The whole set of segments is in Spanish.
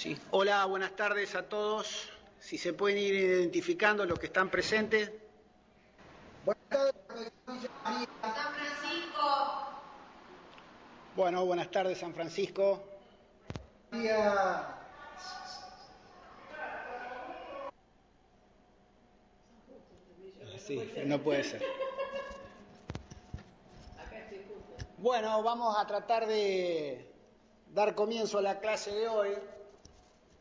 Sí. Hola, buenas tardes a todos. Si se pueden ir identificando los que están presentes. Buenas tardes, San Francisco. Bueno, buenas tardes, San Francisco. Sí, no puede ser. Bueno, vamos a tratar de dar comienzo a la clase de hoy.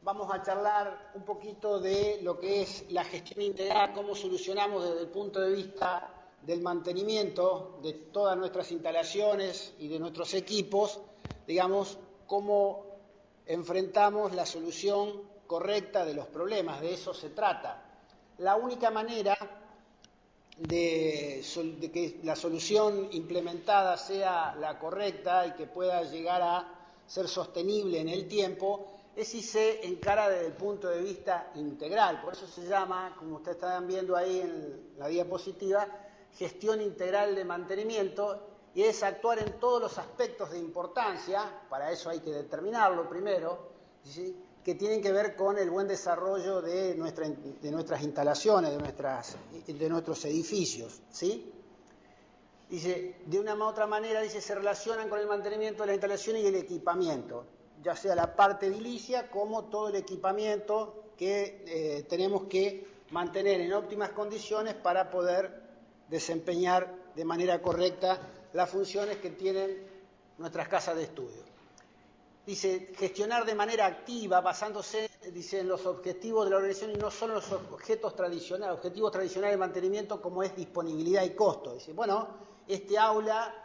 Vamos a charlar un poquito de lo que es la gestión integral, cómo solucionamos desde el punto de vista del mantenimiento de todas nuestras instalaciones y de nuestros equipos, digamos, cómo enfrentamos la solución correcta de los problemas, de eso se trata. La única manera de que la solución implementada sea la correcta y que pueda llegar a ser sostenible en el tiempo es si se encara desde el punto de vista integral. Por eso se llama, como ustedes están viendo ahí en la diapositiva, gestión integral de mantenimiento, y es actuar en todos los aspectos de importancia, para eso hay que determinarlo primero, ¿sí?, que tienen que ver con el buen desarrollo de nuestras instalaciones, de nuestros edificios, ¿sí? Dice, de una u otra manera, dice, se relacionan con el mantenimiento de las instalaciones y el equipamiento, ya sea la parte edilicia como todo el equipamiento que tenemos que mantener en óptimas condiciones para poder desempeñar de manera correcta las funciones que tienen nuestras casas de estudio. Dice, gestionar de manera activa, basándose, dice, en los objetivos de la organización y no solo en los objetivos tradicionales de mantenimiento como es disponibilidad y costo. Dice, bueno, este aula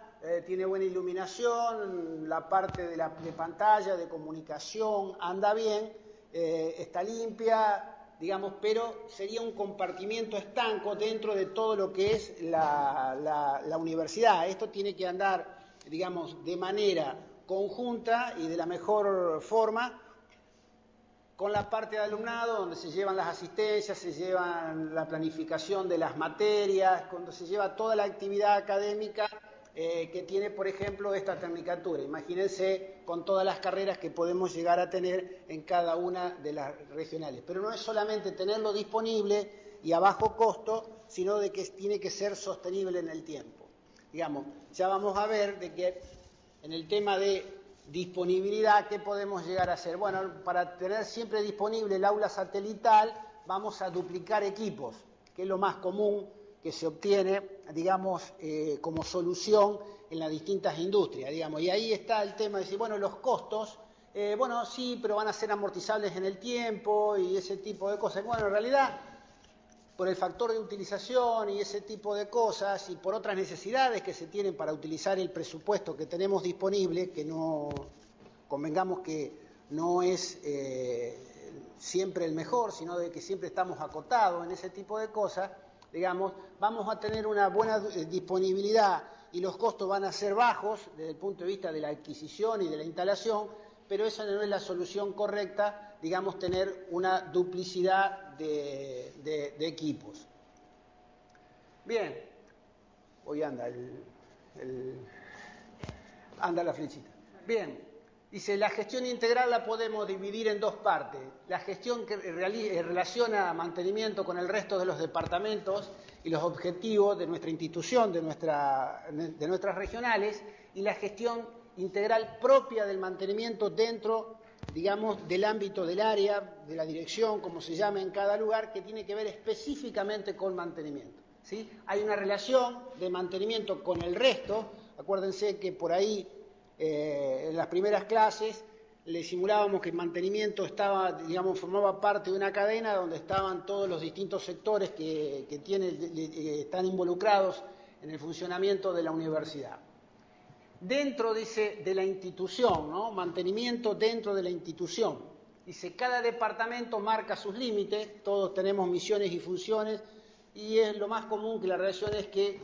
tiene buena iluminación, la parte de pantalla, de comunicación, anda bien, está limpia, digamos, pero sería un compartimiento estanco dentro de todo lo que es la universidad. Esto tiene que andar, digamos, de manera conjunta y de la mejor forma con la parte de alumnado, donde se llevan las asistencias, se llevan la planificación de las materias, cuando se lleva toda la actividad académica que tiene, por ejemplo, esta tecnicatura. Imagínense con todas las carreras que podemos llegar a tener en cada una de las regionales. Pero no es solamente tenerlo disponible y a bajo costo, sino de que tiene que ser sostenible en el tiempo. Digamos, ya vamos a ver de que en el tema de disponibilidad, ¿qué podemos llegar a hacer? Bueno, para tener siempre disponible el aula satelital, vamos a duplicar equipos, que es lo más común que se obtiene, digamos, como solución en las distintas industrias, digamos. Y ahí está el tema de decir, bueno, los costos, bueno, sí, pero van a ser amortizables en el tiempo y ese tipo de cosas. Bueno, en realidad, por el factor de utilización y ese tipo de cosas y por otras necesidades que se tienen para utilizar el presupuesto que tenemos disponible, que no, convengamos que no es siempre el mejor, sino de que siempre estamos acotados en ese tipo de cosas, digamos, vamos a tener una buena disponibilidad y los costos van a ser bajos desde el punto de vista de la adquisición y de la instalación, pero esa no es la solución correcta, digamos, tener una duplicidad de equipos. Bien, hoy anda anda la flechita. Bien, dice, la gestión integral la podemos dividir en dos partes. La gestión que relaciona mantenimiento con el resto de los departamentos y los objetivos de nuestra institución, de nuestras regionales, y la gestión integral propia del mantenimiento dentro, digamos, del ámbito del área, de la dirección, como se llama en cada lugar, que tiene que ver específicamente con mantenimiento, ¿sí? Hay una relación de mantenimiento con el resto. Acuérdense que por ahí, en las primeras clases, le simulábamos que el mantenimiento estaba, digamos, formaba parte de una cadena donde estaban todos los distintos sectores que están involucrados en el funcionamiento de la universidad. Dentro, dice, de la institución, ¿no? Mantenimiento dentro de la institución. Dice, cada departamento marca sus límites, todos tenemos misiones y funciones, y es lo más común que la relación es que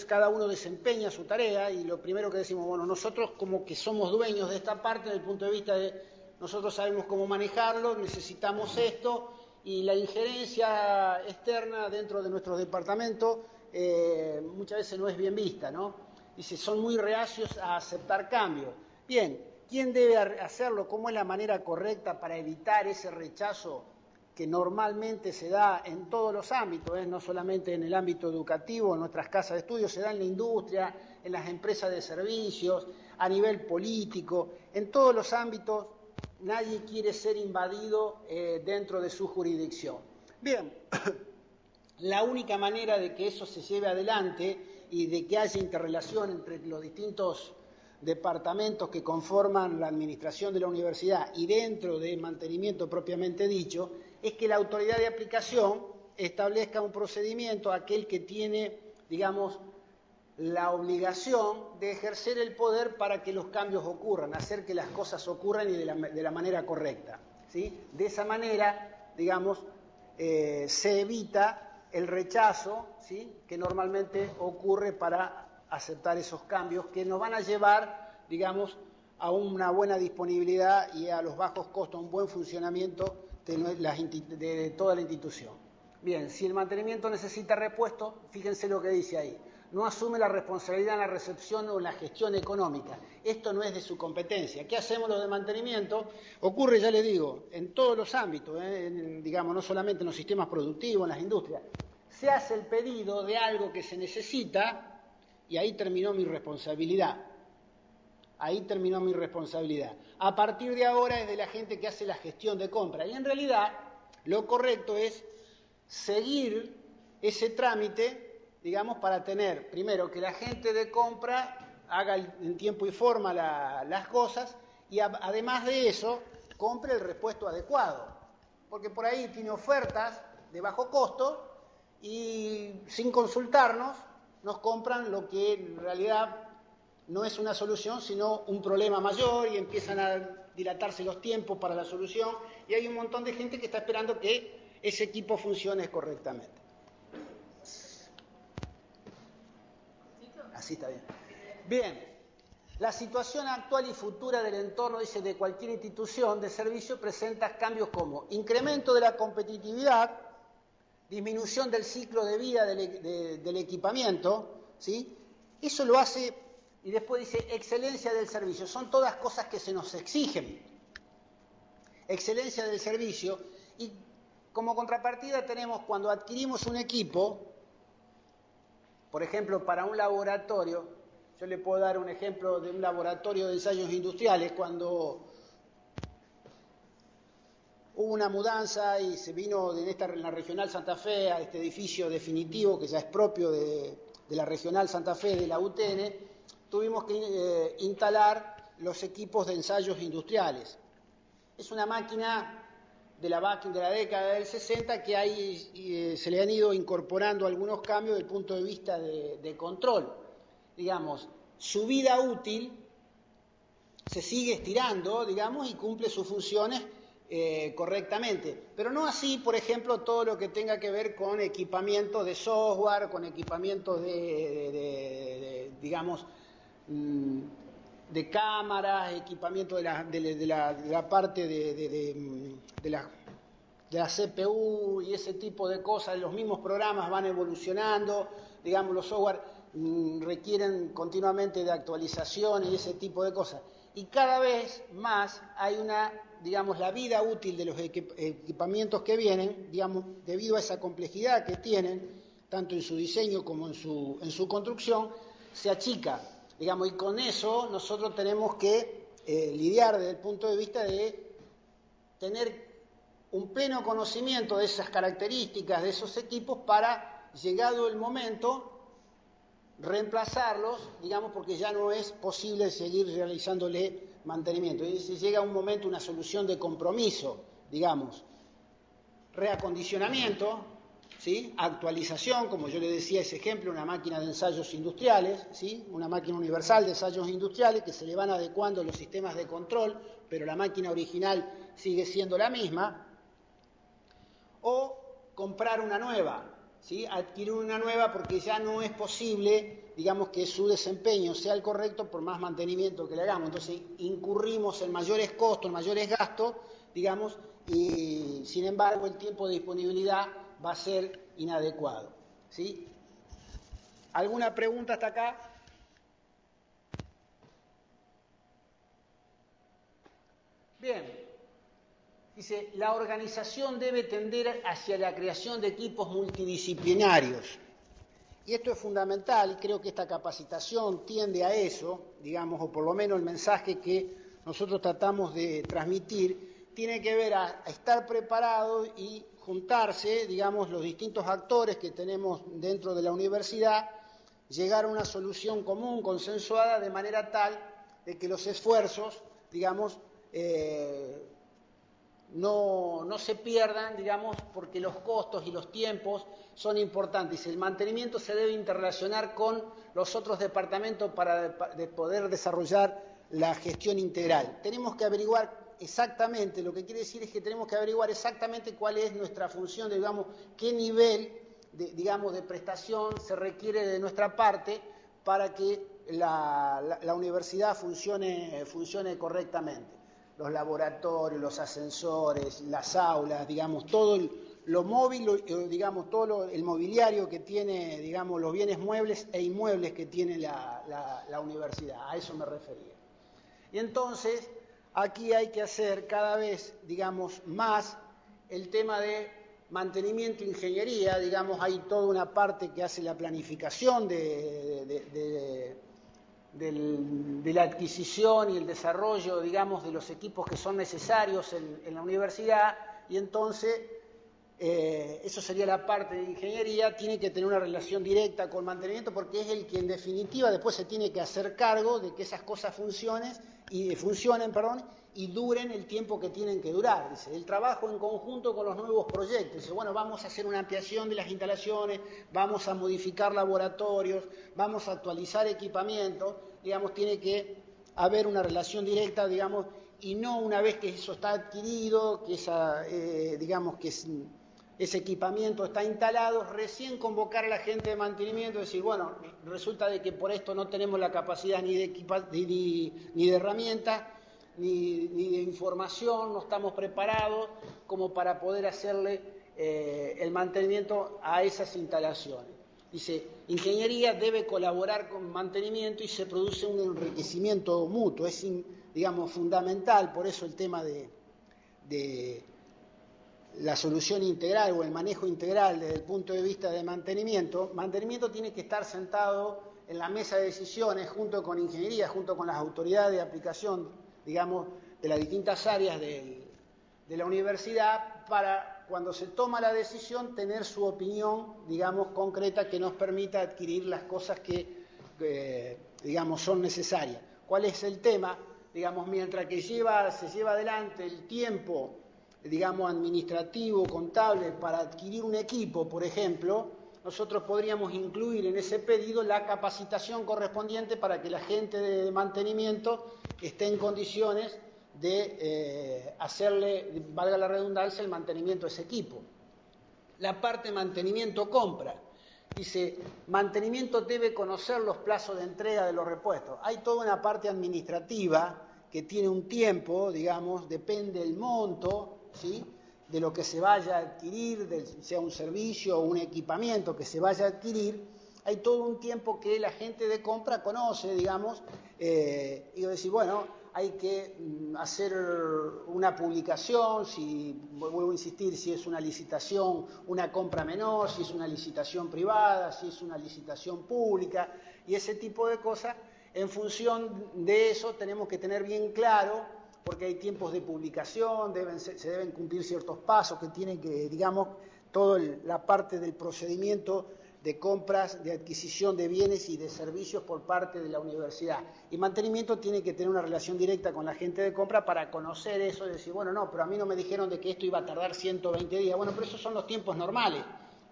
cada uno desempeña su tarea, y lo primero que decimos, bueno, nosotros como que somos dueños de esta parte desde el punto de vista de nosotros sabemos cómo manejarlo, necesitamos esto, y la injerencia externa dentro de nuestros departamentos muchas veces no es bien vista, ¿no? Dice, son muy reacios a aceptar cambios. Bien, ¿Quién debe hacerlo? ¿Cómo es la manera correcta para evitar ese rechazo que normalmente se da en todos los ámbitos, no solamente en el ámbito educativo, en nuestras casas de estudio, se da en la industria, en las empresas de servicios, a nivel político, en todos los ámbitos nadie quiere ser invadido dentro de su jurisdicción. Bien, la única manera de que eso se lleve adelante y de que haya interrelación entre los distintos departamentos que conforman la administración de la universidad y dentro del mantenimiento propiamente dicho, es que la autoridad de aplicación establezca un procedimiento, aquel que tiene, digamos, la obligación de ejercer el poder para que los cambios ocurran, hacer que las cosas ocurran y de la manera correcta, ¿sí? De esa manera, digamos, se evita el rechazo, ¿sí?, que normalmente ocurre para aceptar esos cambios que nos van a llevar, digamos, a una buena disponibilidad y a los bajos costos, a un buen funcionamiento de toda la institución. Bien, si el mantenimiento necesita repuesto, fíjense lo que dice ahí. No asume la responsabilidad en la recepción o en la gestión económica. Esto no es de su competencia. ¿Qué hacemos los de mantenimiento? Ocurre, ya les digo, en todos los ámbitos, digamos, no solamente en los sistemas productivos, en las industrias. Se hace el pedido de algo que se necesita y ahí terminó mi responsabilidad. Ahí terminó mi responsabilidad. A partir de ahora es de la gente que hace la gestión de compra. Y en realidad lo correcto es seguir ese trámite, digamos, para tener, primero, que la gente de compra haga en tiempo y forma las cosas y además de eso, compre el repuesto adecuado. Porque por ahí tiene ofertas de bajo costo y sin consultarnos nos compran lo que en realidad no es una solución, sino un problema mayor y empiezan a dilatarse los tiempos para la solución y hay un montón de gente que está esperando que ese equipo funcione correctamente. Así está bien. Bien, la situación actual y futura del entorno, dice, de cualquier institución de servicio presenta cambios como incremento de la competitividad, disminución del ciclo de vida del equipamiento, ¿sí? Eso lo hace, y después dice excelencia del servicio. Son todas cosas que se nos exigen. Excelencia del servicio. Y como contrapartida tenemos, cuando adquirimos un equipo, por ejemplo, para un laboratorio, yo le puedo dar un ejemplo de un laboratorio de ensayos industriales, cuando hubo una mudanza y se vino en la Regional Santa Fe a este edificio definitivo que ya es propio de la Regional Santa Fe de la UTN, tuvimos que instalar los equipos de ensayos industriales. Es una máquina de la década del 60 que ahí se le han ido incorporando algunos cambios desde el punto de vista de control. Digamos, su vida útil se sigue estirando, digamos, y cumple sus funciones correctamente, pero no así, por ejemplo, todo lo que tenga que ver con equipamiento de software, con equipamiento digamos, de cámaras, equipamiento de la parte de la CPU y ese tipo de cosas. Los mismos programas van evolucionando, digamos, los software requieren continuamente de actualización y ese tipo de cosas. Y cada vez más hay digamos, la vida útil de los equipamientos que vienen, digamos, debido a esa complejidad que tienen, tanto en su diseño como en su construcción, se achica, digamos, y con eso nosotros tenemos que lidiar desde el punto de vista de tener un pleno conocimiento de esas características de esos equipos para, llegado el momento, reemplazarlos, digamos, porque ya no es posible seguir realizándole mantenimiento. Y si llega un momento, una solución de compromiso, digamos, reacondicionamiento, ¿sí?, actualización, como yo le decía ese ejemplo, una máquina de ensayos industriales, ¿sí?, una máquina universal de ensayos industriales que se le van adecuando los sistemas de control, pero la máquina original sigue siendo la misma, o comprar una nueva, ¿sí?, adquirir una nueva porque ya no es posible, digamos, que su desempeño sea el correcto por más mantenimiento que le hagamos. Entonces incurrimos en mayores costos, en mayores gastos, digamos, y sin embargo el tiempo de disponibilidad va a ser inadecuado, ¿sí? ¿Alguna pregunta hasta acá? Bien, dice, la organización debe tender hacia la creación de equipos multidisciplinarios. Y esto es fundamental, y creo que esta capacitación tiende a eso, digamos, o por lo menos el mensaje que nosotros tratamos de transmitir, tiene que ver a estar preparado y juntarse, digamos, los distintos actores que tenemos dentro de la universidad, llegar a una solución común, consensuada, de manera tal de que los esfuerzos, digamos, no se pierdan, digamos, porque los costos y los tiempos son importantes. El mantenimiento se debe interrelacionar con los otros departamentos para poder desarrollar la gestión integral. Tenemos que averiguar exactamente, lo que quiere decir es que tenemos que averiguar exactamente cuál es nuestra función, digamos, qué nivel de prestación se requiere de nuestra parte para que la universidad funcione correctamente. Los laboratorios, los ascensores, las aulas, digamos, todo lo móvil, digamos, todo el mobiliario que tiene, digamos, los bienes muebles e inmuebles que tiene la universidad. A eso me refería. Y entonces, aquí hay que hacer cada vez, digamos, más el tema de mantenimiento e ingeniería, digamos, hay toda una parte que hace la planificación de la adquisición y el desarrollo, digamos, de los equipos que son necesarios en la universidad, y entonces eso sería la parte de ingeniería, tiene que tener una relación directa con mantenimiento porque es el que en definitiva después se tiene que hacer cargo de que esas cosas funcionen y duren el tiempo que tienen que durar. Dice, el trabajo en conjunto con los nuevos proyectos. Dice, bueno, vamos a hacer una ampliación de las instalaciones, vamos a modificar laboratorios, vamos a actualizar equipamientos, digamos, tiene que haber una relación directa, digamos, y no una vez que eso está adquirido, que ese equipamiento está instalado, recién convocar a la gente de mantenimiento y decir, bueno, resulta de que por esto no tenemos la capacidad ni de herramientas, ni de información, no estamos preparados como para poder hacerle el mantenimiento a esas instalaciones. Dice, ingeniería debe colaborar con mantenimiento y se produce un enriquecimiento mutuo, es, digamos, fundamental, por eso el tema de la solución integral o el manejo integral desde el punto de vista de mantenimiento. Mantenimiento tiene que estar sentado en la mesa de decisiones junto con ingeniería, junto con las autoridades de aplicación, digamos, de las distintas áreas de la universidad, para cuando se toma la decisión tener su opinión, digamos, concreta que nos permita adquirir las cosas que digamos, son necesarias. ¿Cuál es el tema? Digamos, mientras que se lleva adelante el tiempo, digamos, administrativo, contable, para adquirir un equipo, por ejemplo, nosotros podríamos incluir en ese pedido la capacitación correspondiente para que la gente de mantenimiento esté en condiciones de hacerle, valga la redundancia, el mantenimiento de ese equipo. La parte mantenimiento-compra. Dice, mantenimiento debe conocer los plazos de entrega de los repuestos. Hay toda una parte administrativa que tiene un tiempo, digamos, depende del monto, ¿sí?, de lo que se vaya a adquirir, sea un servicio o un equipamiento que se vaya a adquirir. Hay todo un tiempo que la gente de compra conoce, digamos, y decir, bueno, hay que hacer una publicación, si vuelvo a insistir, si es una licitación, una compra menor, si es una licitación privada, si es una licitación pública, y ese tipo de cosas. En función de eso tenemos que tener bien claro, porque hay tiempos de publicación, se deben cumplir ciertos pasos que tienen que, digamos, toda la parte del procedimiento de compras, de adquisición de bienes y de servicios por parte de la universidad. Y mantenimiento tiene que tener una relación directa con la gente de compra para conocer eso y decir, bueno, no, pero a mí no me dijeron de que esto iba a tardar 120 días. Bueno, pero esos son los tiempos normales,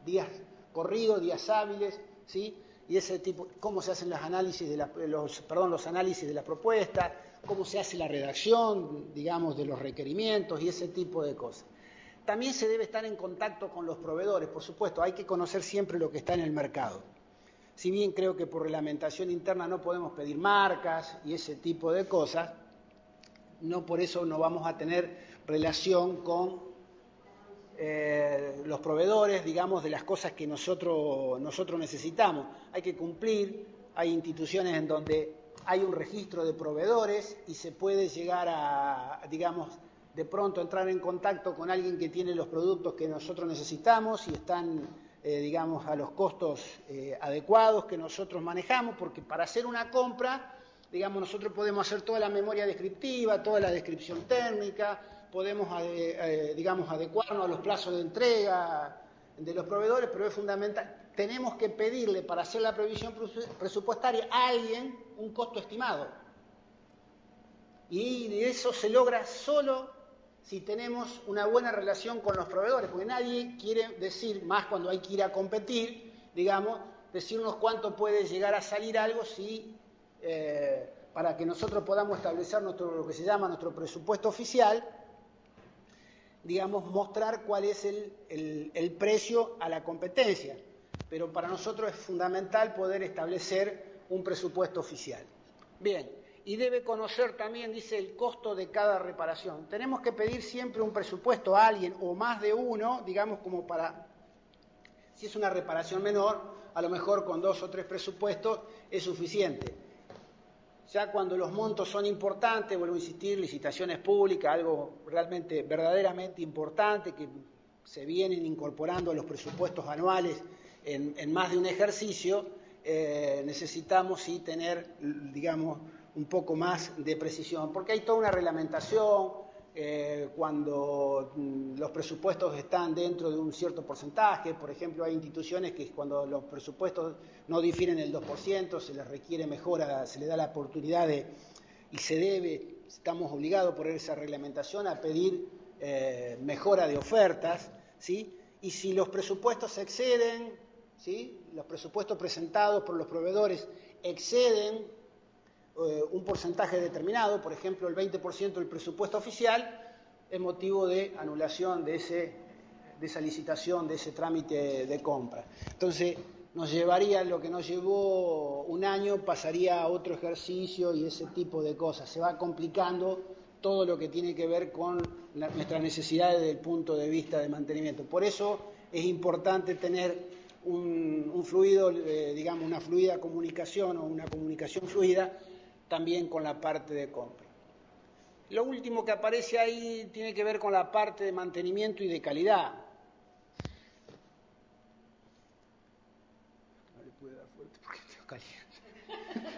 días corridos, días hábiles, ¿sí? Y ese tipo, cómo se hacen los análisis de las propuestas, cómo se hace la redacción, digamos, de los requerimientos y ese tipo de cosas. También se debe estar en contacto con los proveedores, por supuesto, hay que conocer siempre lo que está en el mercado. Si bien creo que por reglamentación interna no podemos pedir marcas y ese tipo de cosas, no por eso no vamos a tener relación con los proveedores, digamos, de las cosas que nosotros necesitamos. Hay que cumplir, hay instituciones en donde hay un registro de proveedores y se puede llegar a, digamos, de pronto entrar en contacto con alguien que tiene los productos que nosotros necesitamos y están, digamos, a los costos adecuados que nosotros manejamos, porque para hacer una compra, digamos, nosotros podemos hacer toda la memoria descriptiva, toda la descripción técnica, podemos, digamos, adecuarnos a los plazos de entrega de los proveedores, pero es fundamental. Tenemos que pedirle para hacer la previsión presupuestaria a alguien un costo estimado. Y eso se logra solo si tenemos una buena relación con los proveedores, porque nadie quiere decir, más cuando hay que ir a competir, digamos, decirnos cuánto puede llegar a salir algo si, para que nosotros podamos establecer lo que se llama nuestro presupuesto oficial, digamos, mostrar cuál es el precio a la competencia. Pero para nosotros es fundamental poder establecer un presupuesto oficial. Bien, y debe conocer también, dice, el costo de cada reparación. Tenemos que pedir siempre un presupuesto a alguien o más de uno, digamos, como para, si es una reparación menor, a lo mejor con 2 o 3 presupuestos es suficiente. Ya cuando los montos son importantes, vuelvo a insistir, licitaciones públicas, algo realmente, verdaderamente importante, que se vienen incorporando a los presupuestos anuales en más de un ejercicio, necesitamos sí tener, digamos, un poco más de precisión, porque hay toda una reglamentación, cuando los presupuestos están dentro de un cierto porcentaje. Por ejemplo, hay instituciones que cuando los presupuestos no difieren el 2%, se les requiere mejora, se le da la oportunidad y se debe, estamos obligados por esa reglamentación a pedir mejora de ofertas, ¿sí? Y si los presupuestos exceden, ¿sí? Los presupuestos presentados por los proveedores exceden un porcentaje determinado, por ejemplo el 20% del presupuesto oficial, es motivo de anulación de esa licitación, de ese trámite de compra. Entonces nos llevaría, lo que nos llevó un año, pasaría a otro ejercicio y ese tipo de cosas. Se va complicando todo lo que tiene que ver con nuestras necesidades desde el punto de vista de mantenimiento. Por eso es importante tener un fluido, digamos, una fluida comunicación o una comunicación fluida también con la parte de compra. Lo último que aparece ahí tiene que ver con la parte de mantenimiento y de calidad. No le puedo dar fuerte porque estoy caliente.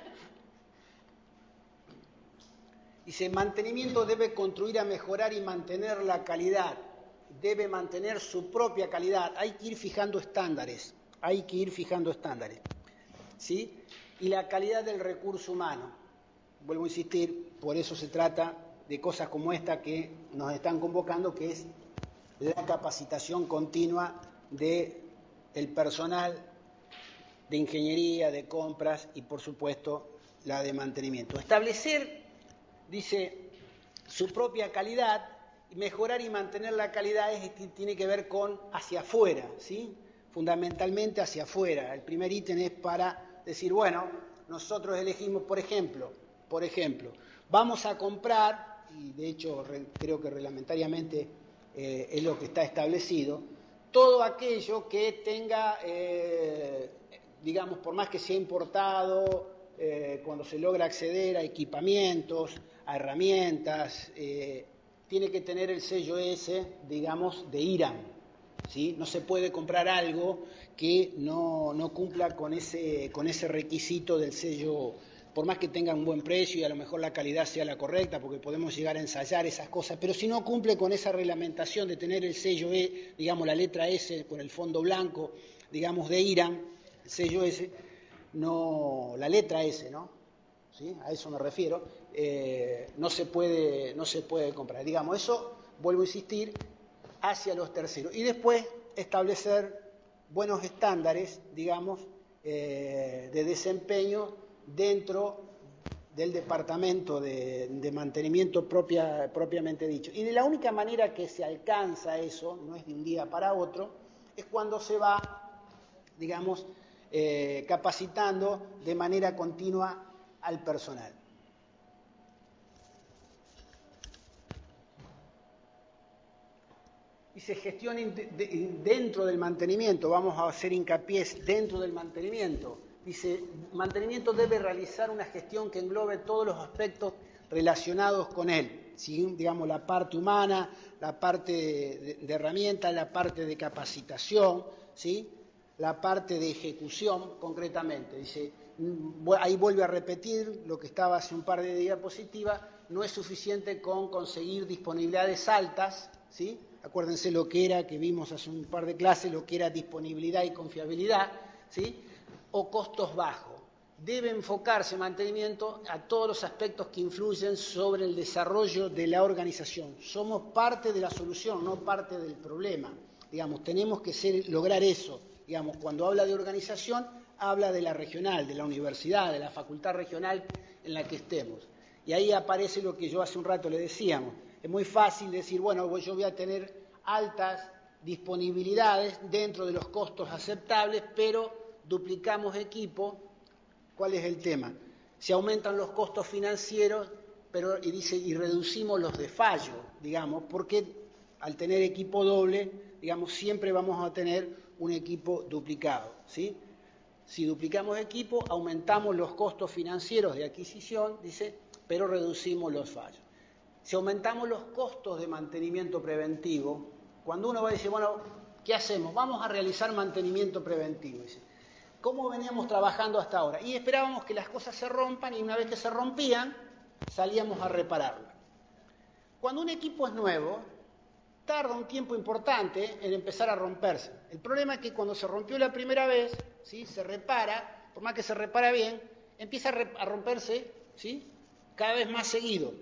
Dice, mantenimiento debe contribuir a mejorar y mantener la calidad. Debe mantener su propia calidad. Hay que ir fijando estándares. ¿Sí? Y la calidad del recurso humano. Vuelvo a insistir, por eso se trata de cosas como esta que nos están convocando, que es la capacitación continua del personal de ingeniería, de compras y, por supuesto, la de mantenimiento. Establecer, dice, su propia calidad, mejorar y mantener la calidad tiene que ver con hacia afuera, ¿sí? Fundamentalmente hacia afuera. El primer ítem es para decir, bueno, nosotros elegimos, por ejemplo, vamos a comprar, y de hecho creo que reglamentariamente es lo que está establecido, todo aquello que tenga, digamos, por más que sea importado, cuando se logra acceder a equipamientos, a herramientas, tiene que tener el sello S, digamos, de IRAM, ¿sí? No se puede comprar algo que no cumpla con ese requisito del sello, por más que tenga un buen precio y a lo mejor la calidad sea la correcta, porque podemos llegar a ensayar esas cosas, pero si no cumple con esa reglamentación de tener el sello E, digamos la letra S con el fondo blanco, digamos de IRAM, el sello S, no, la letra S, ¿no? ¿Sí? A eso me refiero, no se puede comprar. Digamos, eso, vuelvo a insistir, hacia los terceros. Y después establecer buenos estándares, digamos, de desempeño dentro del departamento de mantenimiento propiamente dicho. Y de la única manera que se alcanza eso, no es de un día para otro, es cuando se va, digamos, capacitando de manera continua al personal. Y se gestiona dentro del mantenimiento, vamos a hacer hincapié dentro del mantenimiento. dice, mantenimiento debe realizar una gestión que englobe todos los aspectos relacionados con él, ¿sí? Digamos, la parte humana, la parte de herramientas, la parte de capacitación, ¿sí? La parte de ejecución, concretamente. Dice, ahí vuelve a repetir lo que estaba hace un par de diapositivas, no es suficiente con conseguir disponibilidades altas, ¿sí? Acuérdense lo que era, que vimos hace un par de clases, lo que era disponibilidad y confiabilidad, ¿sí? O costos bajos. Debe enfocarse mantenimiento a todos los aspectos que influyen sobre el desarrollo de la organización. Somos parte de la solución, no parte del problema. Digamos, tenemos que lograr eso. Digamos, cuando habla de organización, habla de la regional, de la universidad, de la facultad regional en la que estemos. Y ahí aparece lo que yo hace un rato le decíamos. Es muy fácil decir, bueno, yo voy a tener altas disponibilidades dentro de los costos aceptables, pero duplicamos equipo. ¿Cuál es el tema? Se aumentan los costos financieros, y reducimos los de fallo, digamos, porque al tener equipo doble, digamos, siempre vamos a tener un equipo duplicado, ¿sí? Si duplicamos equipo, aumentamos los costos financieros de adquisición, dice, pero reducimos los fallos. Si aumentamos los costos de mantenimiento preventivo, cuando uno va a decir, bueno, ¿qué hacemos? Vamos a realizar mantenimiento preventivo, dice. ¿Cómo veníamos trabajando hasta ahora? Y esperábamos que las cosas se rompan y una vez que se rompían, salíamos a repararlo. Cuando un equipo es nuevo, tarda un tiempo importante en empezar a romperse. El problema es que cuando se rompió la primera vez, ¿sí? Se repara, por más que se repara bien, empieza a romperse, ¿sí? Cada vez más seguido.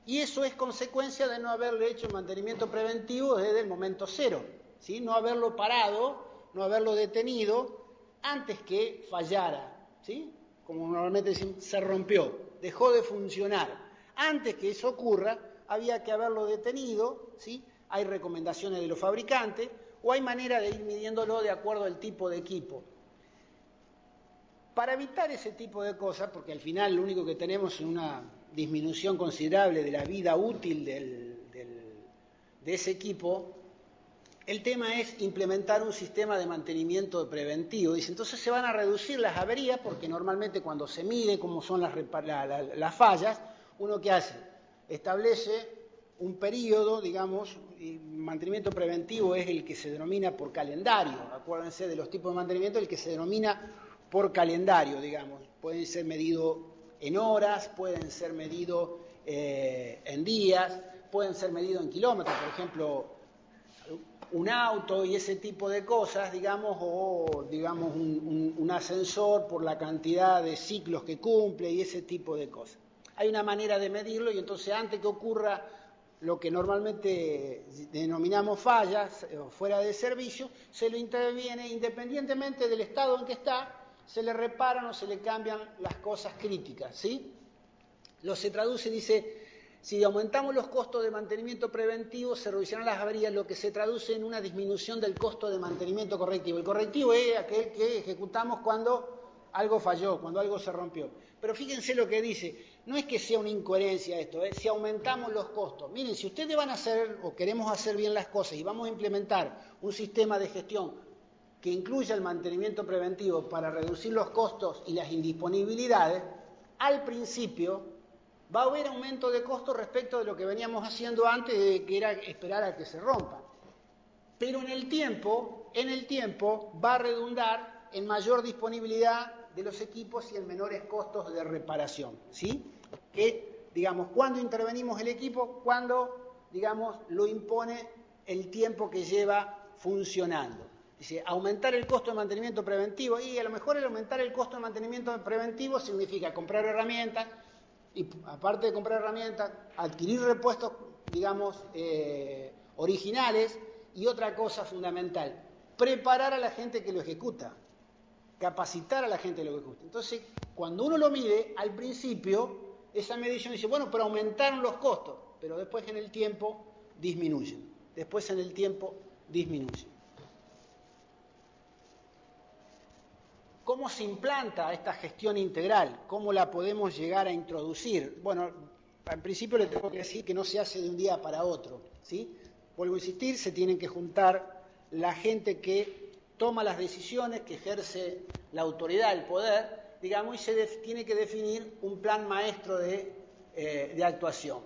Y eso es consecuencia de no haberle hecho mantenimiento preventivo desde el momento cero, ¿sí? No haberlo parado, no haberlo detenido antes que fallara, ¿sí? Como normalmente decimos, se rompió, dejó de funcionar. Antes que eso ocurra, había que haberlo detenido, ¿sí? Hay recomendaciones de los fabricantes o hay manera de ir midiéndolo de acuerdo al tipo de equipo. Para evitar ese tipo de cosas, porque al final lo único que tenemos es una disminución considerable de la vida útil de ese equipo, el tema es implementar un sistema de mantenimiento preventivo. Dice, entonces se van a reducir las averías, porque normalmente cuando se mide cómo son las fallas, uno ¿qué hace? Establece un periodo, digamos, y mantenimiento preventivo es el que se denomina por calendario. Acuérdense de los tipos de mantenimiento, el que se denomina por calendario, digamos. Pueden ser medidos en horas, pueden ser medidos en días, pueden ser medidos en kilómetros, por ejemplo, un auto y ese tipo de cosas, digamos, o digamos un ascensor por la cantidad de ciclos que cumple y ese tipo de cosas. Hay una manera de medirlo y entonces antes que ocurra lo que normalmente denominamos fallas o fuera de servicio, se lo interviene independientemente del estado en que está, se le reparan o se le cambian las cosas críticas, ¿sí? Lo se traduce, dice, si aumentamos los costos de mantenimiento preventivo, se reducirán las averías, lo que se traduce en una disminución del costo de mantenimiento correctivo. El correctivo es aquel que ejecutamos cuando algo falló, cuando algo se rompió. Pero fíjense lo que dice, no es que sea una incoherencia esto, si aumentamos los costos. Miren, si ustedes van a hacer o queremos hacer bien las cosas y vamos a implementar un sistema de gestión que incluya el mantenimiento preventivo para reducir los costos y las indisponibilidades, al principio va a haber aumento de costos respecto de lo que veníamos haciendo antes, de que era esperar a que se rompa. Pero en el tiempo va a redundar en mayor disponibilidad de los equipos y en menores costos de reparación, ¿sí? Que, digamos, cuando intervenimos el equipo, cuando, digamos, lo impone el tiempo que lleva funcionando. Dice, aumentar el costo de mantenimiento preventivo, y a lo mejor el aumentar el costo de mantenimiento preventivo significa comprar herramientas, y aparte de comprar herramientas, adquirir repuestos, digamos, originales, y otra cosa fundamental, preparar a la gente que lo ejecuta, capacitar a la gente que lo ejecuta. Entonces, cuando uno lo mide, al principio, esa medición dice, bueno, pero aumentaron los costos, pero después en el tiempo disminuyen. ¿Cómo se implanta esta gestión integral? ¿Cómo la podemos llegar a introducir? Bueno, al principio le tengo que decir que no se hace de un día para otro, ¿sí? Vuelvo a insistir, se tienen que juntar la gente que toma las decisiones, que ejerce la autoridad, el poder, digamos, y tiene que definir un plan maestro de actuación.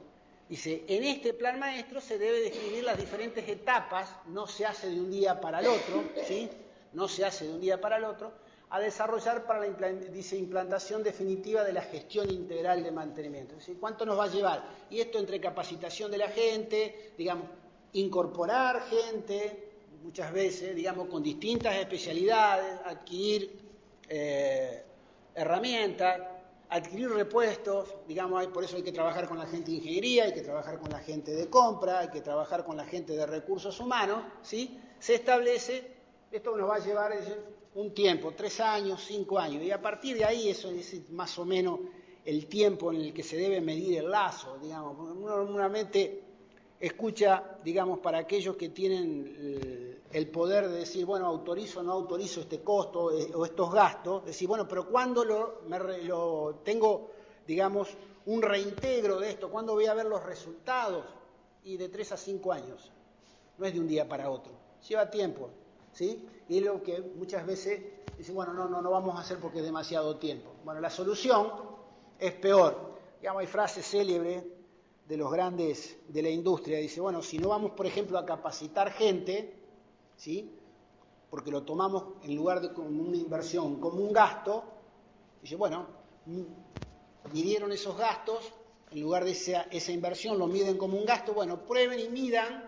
Dice, en este plan maestro se debe definir las diferentes etapas, no se hace de un día para el otro, ¿sí? No se hace de un día para el otro, a desarrollar para la implantación definitiva de la gestión integral de mantenimiento. ¿Sí? ¿Cuánto nos va a llevar? Y esto entre capacitación de la gente, digamos, incorporar gente, muchas veces, digamos, con distintas especialidades, adquirir herramientas, adquirir repuestos, digamos, por eso hay que trabajar con la gente de ingeniería, hay que trabajar con la gente de compra, hay que trabajar con la gente de recursos humanos, ¿sí? Se establece, esto nos va a llevar un tiempo, 3 años, 5 años, y a partir de ahí eso es más o menos el tiempo en el que se debe medir el lazo, digamos. Uno normalmente escucha, digamos, para aquellos que tienen el poder de decir, bueno, autorizo o no autorizo este costo o estos gastos, decir, bueno, pero ¿cuándo lo tengo, digamos, un reintegro de esto? ¿Cuándo voy a ver los resultados? Y de 3 a 5 años, no es de un día para otro, lleva tiempo, ¿sí? Y es lo que muchas veces dicen, bueno, no vamos a hacer porque es demasiado tiempo. Bueno, la solución es peor. Digamos, hay frases célebres de los grandes de la industria, dice, bueno, si no vamos, por ejemplo, a capacitar gente, ¿sí? Porque lo tomamos en lugar de como una inversión, como un gasto, dice, bueno, midieron esos gastos, en lugar de esa inversión lo miden como un gasto, bueno, prueben y midan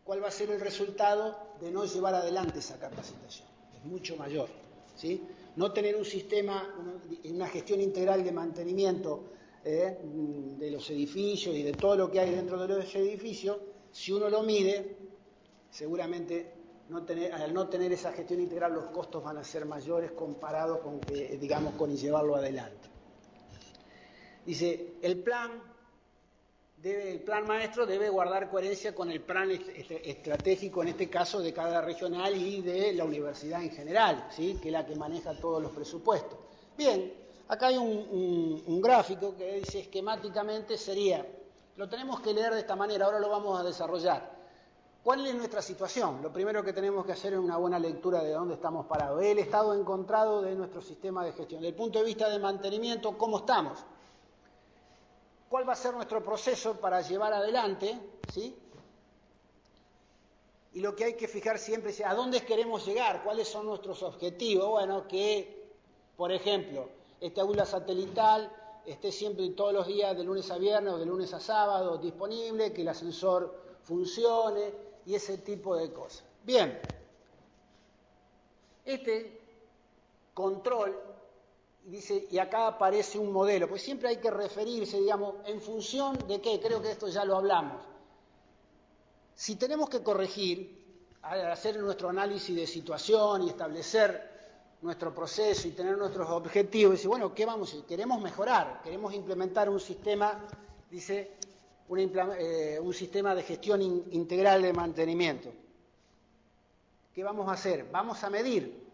cuál va a ser el resultado de no llevar adelante esa capacitación. Es mucho mayor, ¿sí? No tener un sistema, una gestión integral de mantenimiento de los edificios y de todo lo que hay dentro de los edificios, si uno lo mide, seguramente al no tener esa gestión integral los costos van a ser mayores comparados con con llevarlo adelante. Dice, el plan maestro debe guardar coherencia con el plan estratégico, en este caso de cada regional y de la universidad en general, ¿sí? Que es la que maneja todos los presupuestos. Bien, acá hay un gráfico que dice esquemáticamente sería, lo tenemos que leer de esta manera, ahora lo vamos a desarrollar. ¿Cuál es nuestra situación? Lo primero que tenemos que hacer es una buena lectura de dónde estamos parados, el estado encontrado de nuestro sistema de gestión. Desde el punto de vista de mantenimiento, ¿cómo estamos? ¿Cuál va a ser nuestro proceso para llevar adelante? ¿Sí? Y lo que hay que fijar siempre es a dónde queremos llegar, cuáles son nuestros objetivos. Bueno, que, por ejemplo, este aula satelital esté siempre todos los días de lunes a viernes o de lunes a sábado disponible, que el ascensor funcione y ese tipo de cosas. Bien, este control, dice, y acá aparece un modelo, pues siempre hay que referirse, digamos, en función de qué, creo que esto ya lo hablamos. Si tenemos que corregir, hacer nuestro análisis de situación y establecer nuestro proceso y tener nuestros objetivos, dice, bueno, ¿qué vamos a hacer? Queremos mejorar, queremos implementar un sistema, dice, un sistema de gestión integral de mantenimiento. ¿Qué vamos a hacer? Vamos a medir.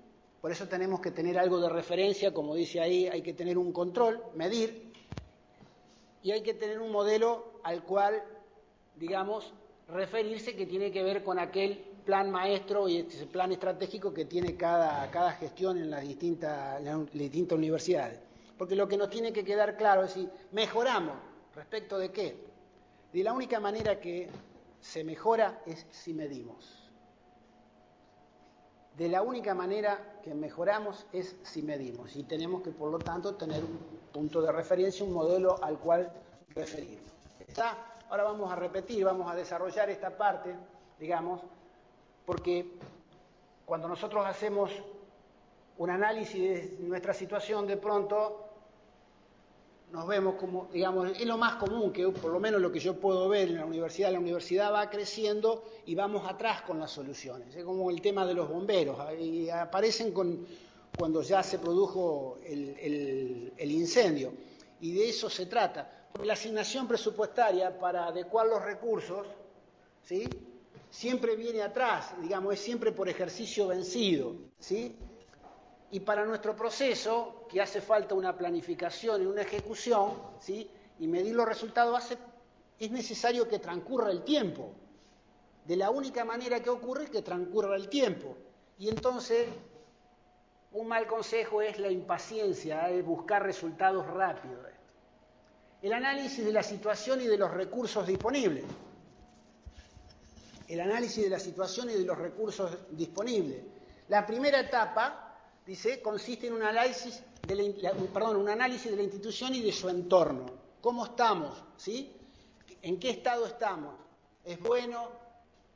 Por eso tenemos que tener algo de referencia, como dice ahí, hay que tener un control, medir, y hay que tener un modelo al cual, digamos, referirse, que tiene que ver con aquel plan maestro y ese plan estratégico que tiene cada gestión en las distintas universidades. Porque lo que nos tiene que quedar claro es si mejoramos, ¿respecto de qué? De la única manera que se mejora es si medimos. De la única manera que mejoramos es si medimos. Y tenemos que, por lo tanto, tener un punto de referencia, un modelo al cual referirnos. ¿Está? Ahora vamos a repetir, vamos a desarrollar esta parte, digamos, porque cuando nosotros hacemos un análisis de nuestra situación, de pronto nos vemos como, digamos, es lo más común, que por lo menos lo que yo puedo ver en la universidad va creciendo y vamos atrás con las soluciones. Es como el tema de los bomberos, y aparecen cuando ya se produjo el incendio, y de eso se trata. Porque la asignación presupuestaria para adecuar los recursos, ¿sí?, siempre viene atrás, digamos, es siempre por ejercicio vencido, ¿sí? Y para nuestro proceso, que hace falta una planificación y una ejecución, ¿sí?, y medir los resultados, es necesario que transcurra el tiempo. De la única manera que ocurre es que transcurra el tiempo. Y entonces, un mal consejo es la impaciencia, es buscar resultados rápidos. El análisis de la situación y de los recursos disponibles. El análisis de la situación y de los recursos disponibles. La primera etapa, dice, consiste en un análisis de la institución y de su entorno. ¿Cómo estamos? ¿Sí? ¿En qué estado estamos? ¿Es bueno?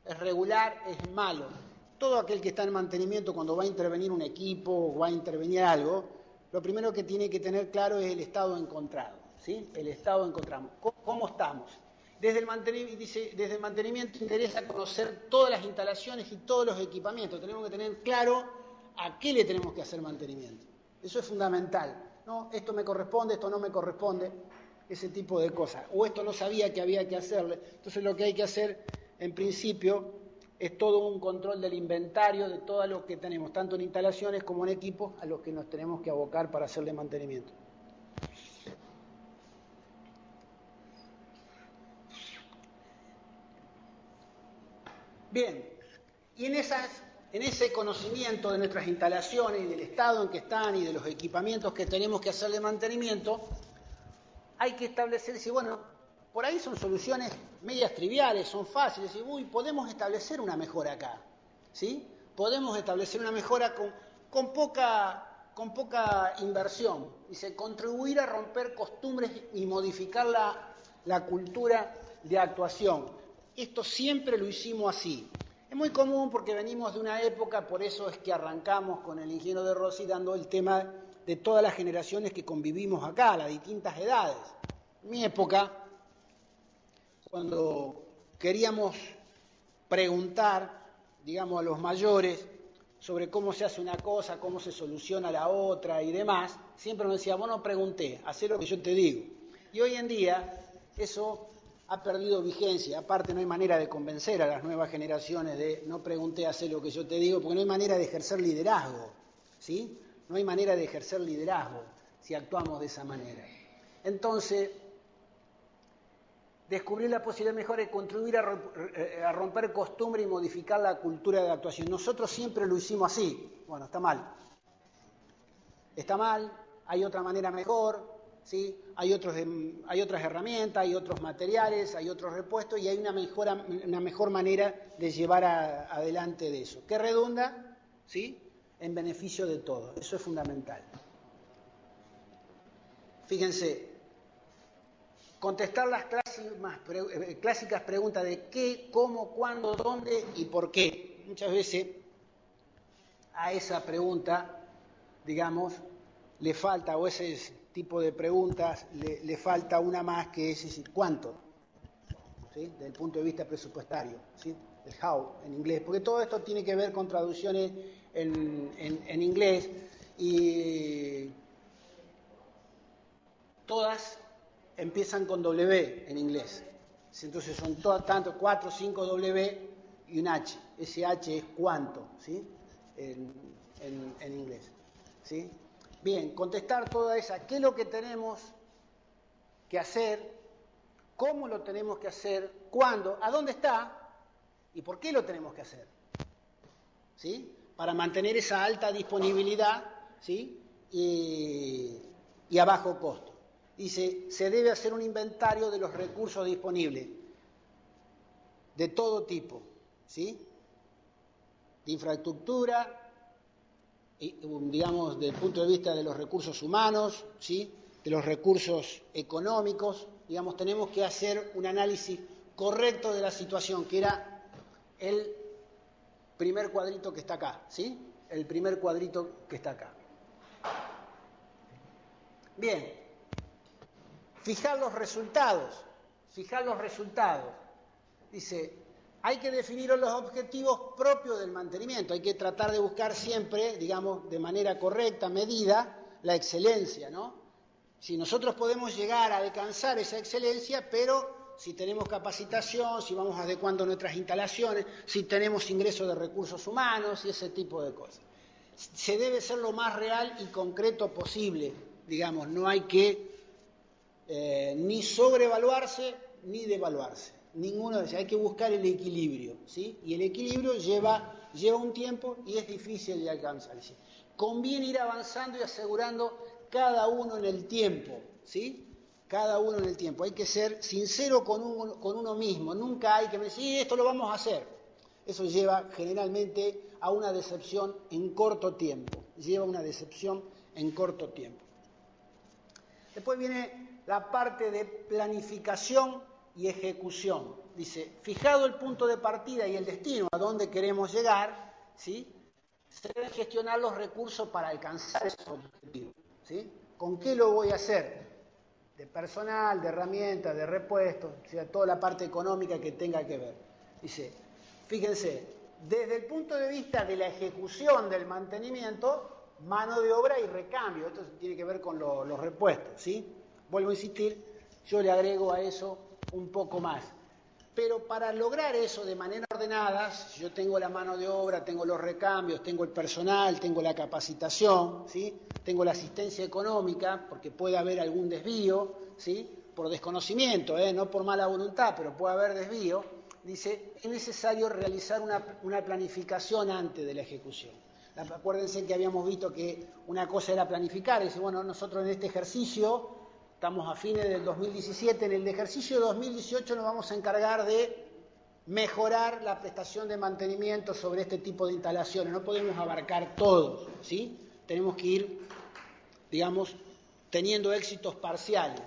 ¿Es regular? ¿Es malo? Todo aquel que está en mantenimiento, cuando va a intervenir un equipo o va a intervenir algo, lo primero que tiene que tener claro es el estado encontrado. ¿Sí? El estado encontramos. ¿Cómo estamos? Desde el mantenimiento interesa conocer todas las instalaciones y todos los equipamientos. Tenemos que tener claro a qué le tenemos que hacer mantenimiento. Eso es fundamental. ¿No? Esto me corresponde, esto no me corresponde, ese tipo de cosas. O esto no sabía que había que hacerle. Entonces lo que hay que hacer, en principio, es todo un control del inventario de todo lo que tenemos, tanto en instalaciones como en equipos, a los que nos tenemos que abocar para hacerle mantenimiento. Bien, y en ese conocimiento de nuestras instalaciones y del estado en que están y de los equipamientos que tenemos que hacerle mantenimiento, hay que establecer si, bueno, por ahí son soluciones medias triviales, son fáciles, y podemos establecer una mejora acá, ¿sí? Podemos establecer una mejora con poca inversión, dice, contribuir a romper costumbres y modificar la cultura de actuación. Esto siempre lo hicimos así. Es muy común porque venimos de una época, por eso es que arrancamos con el ingeniero De Rossi dando el tema de todas las generaciones que convivimos acá, las distintas edades. En mi época, cuando queríamos preguntar, digamos, a los mayores sobre cómo se hace una cosa, cómo se soluciona la otra y demás, siempre nos decía, vos no pregunté, hacé lo que yo te digo. Y hoy en día eso ha perdido vigencia. Aparte, no hay manera de convencer a las nuevas generaciones de no pregunté, hacé lo que yo te digo, porque no hay manera de ejercer liderazgo, ¿sí? No hay manera de ejercer liderazgo si actuamos de esa manera. Entonces, descubrir la posibilidad mejor es contribuir a romper costumbre y modificar la cultura de actuación. Nosotros siempre lo hicimos así. Bueno, está mal. Está mal, hay otra manera mejor. ¿Sí? Hay otras herramientas, hay otros materiales, hay otros repuestos y hay una mejor manera de llevar adelante de eso. Que redunda, ¿sí? En beneficio de todos. Eso es fundamental. Fíjense, contestar las clásicas preguntas de qué, cómo, cuándo, dónde y por qué. Muchas veces a esa pregunta, digamos, le falta, o ese tipo de preguntas, le falta una más que es decir, ¿cuánto? ¿Sí? Desde el punto de vista presupuestario, ¿sí? El how en inglés, porque todo esto tiene que ver con traducciones en inglés y todas empiezan con W en inglés. Entonces son tanto 4 o 5 W y un H. Ese H es cuánto, ¿sí? En inglés, ¿sí? Bien, contestar toda esa, ¿qué es lo que tenemos que hacer? ¿Cómo lo tenemos que hacer? ¿Cuándo? ¿A dónde está? ¿Y por qué lo tenemos que hacer? ¿Sí? Para mantener esa alta disponibilidad, ¿sí? Y a bajo costo. Dice, se debe hacer un inventario de los recursos disponibles, de todo tipo, ¿sí? De infraestructura, digamos, desde el punto de vista de los recursos humanos, ¿sí? De los recursos económicos, digamos, tenemos que hacer un análisis correcto de la situación, que era el primer cuadrito que está acá, ¿sí? El primer cuadrito que está acá. Bien, fijar los resultados. Dice, hay que definir los objetivos propios del mantenimiento, hay que tratar de buscar siempre, digamos, de manera correcta, medida, la excelencia, ¿no? Si nosotros podemos llegar a alcanzar esa excelencia, pero si tenemos capacitación, si vamos adecuando nuestras instalaciones, si tenemos ingreso de recursos humanos y ese tipo de cosas. Se debe ser lo más real y concreto posible, digamos, no hay que ni sobrevaluarse ni devaluarse. ninguno de ellos. Hay que buscar el equilibrio, ¿sí? Y el equilibrio lleva un tiempo y es difícil de alcanzar. ¿Sí? Conviene ir avanzando y asegurando cada uno en el tiempo, ¿sí? Cada uno en el tiempo. Hay que ser sincero con uno mismo. Nunca hay que decir, sí, esto lo vamos a hacer. Eso lleva generalmente a una decepción en corto tiempo. Después viene la parte de planificación y ejecución. Dice, fijado el punto de partida y el destino, a dónde queremos llegar, ¿sí? Se deben gestionar los recursos para alcanzar esos objetivos, ¿sí? ¿Con qué lo voy a hacer? De personal, de herramientas, de repuestos, o sea, toda la parte económica que tenga que ver. Dice, fíjense, desde el punto de vista de la ejecución del mantenimiento, mano de obra y recambio. Esto tiene que ver con los repuestos, ¿sí? Vuelvo a insistir, yo le agrego a eso un poco más. Pero para lograr eso de manera ordenada, si yo tengo la mano de obra, tengo los recambios, tengo el personal, tengo la capacitación, ¿sí? Tengo la asistencia económica, porque puede haber algún desvío, ¿sí? Por desconocimiento, no por mala voluntad, pero puede haber desvío. Dice, es necesario realizar una planificación antes de la ejecución. Acuérdense que habíamos visto que una cosa era planificar. Dice, bueno, nosotros en este ejercicio, estamos a fines del 2017, en el ejercicio 2018 nos vamos a encargar de mejorar la prestación de mantenimiento sobre este tipo de instalaciones. No podemos abarcar todos, ¿sí? Tenemos que ir, digamos, teniendo éxitos parciales.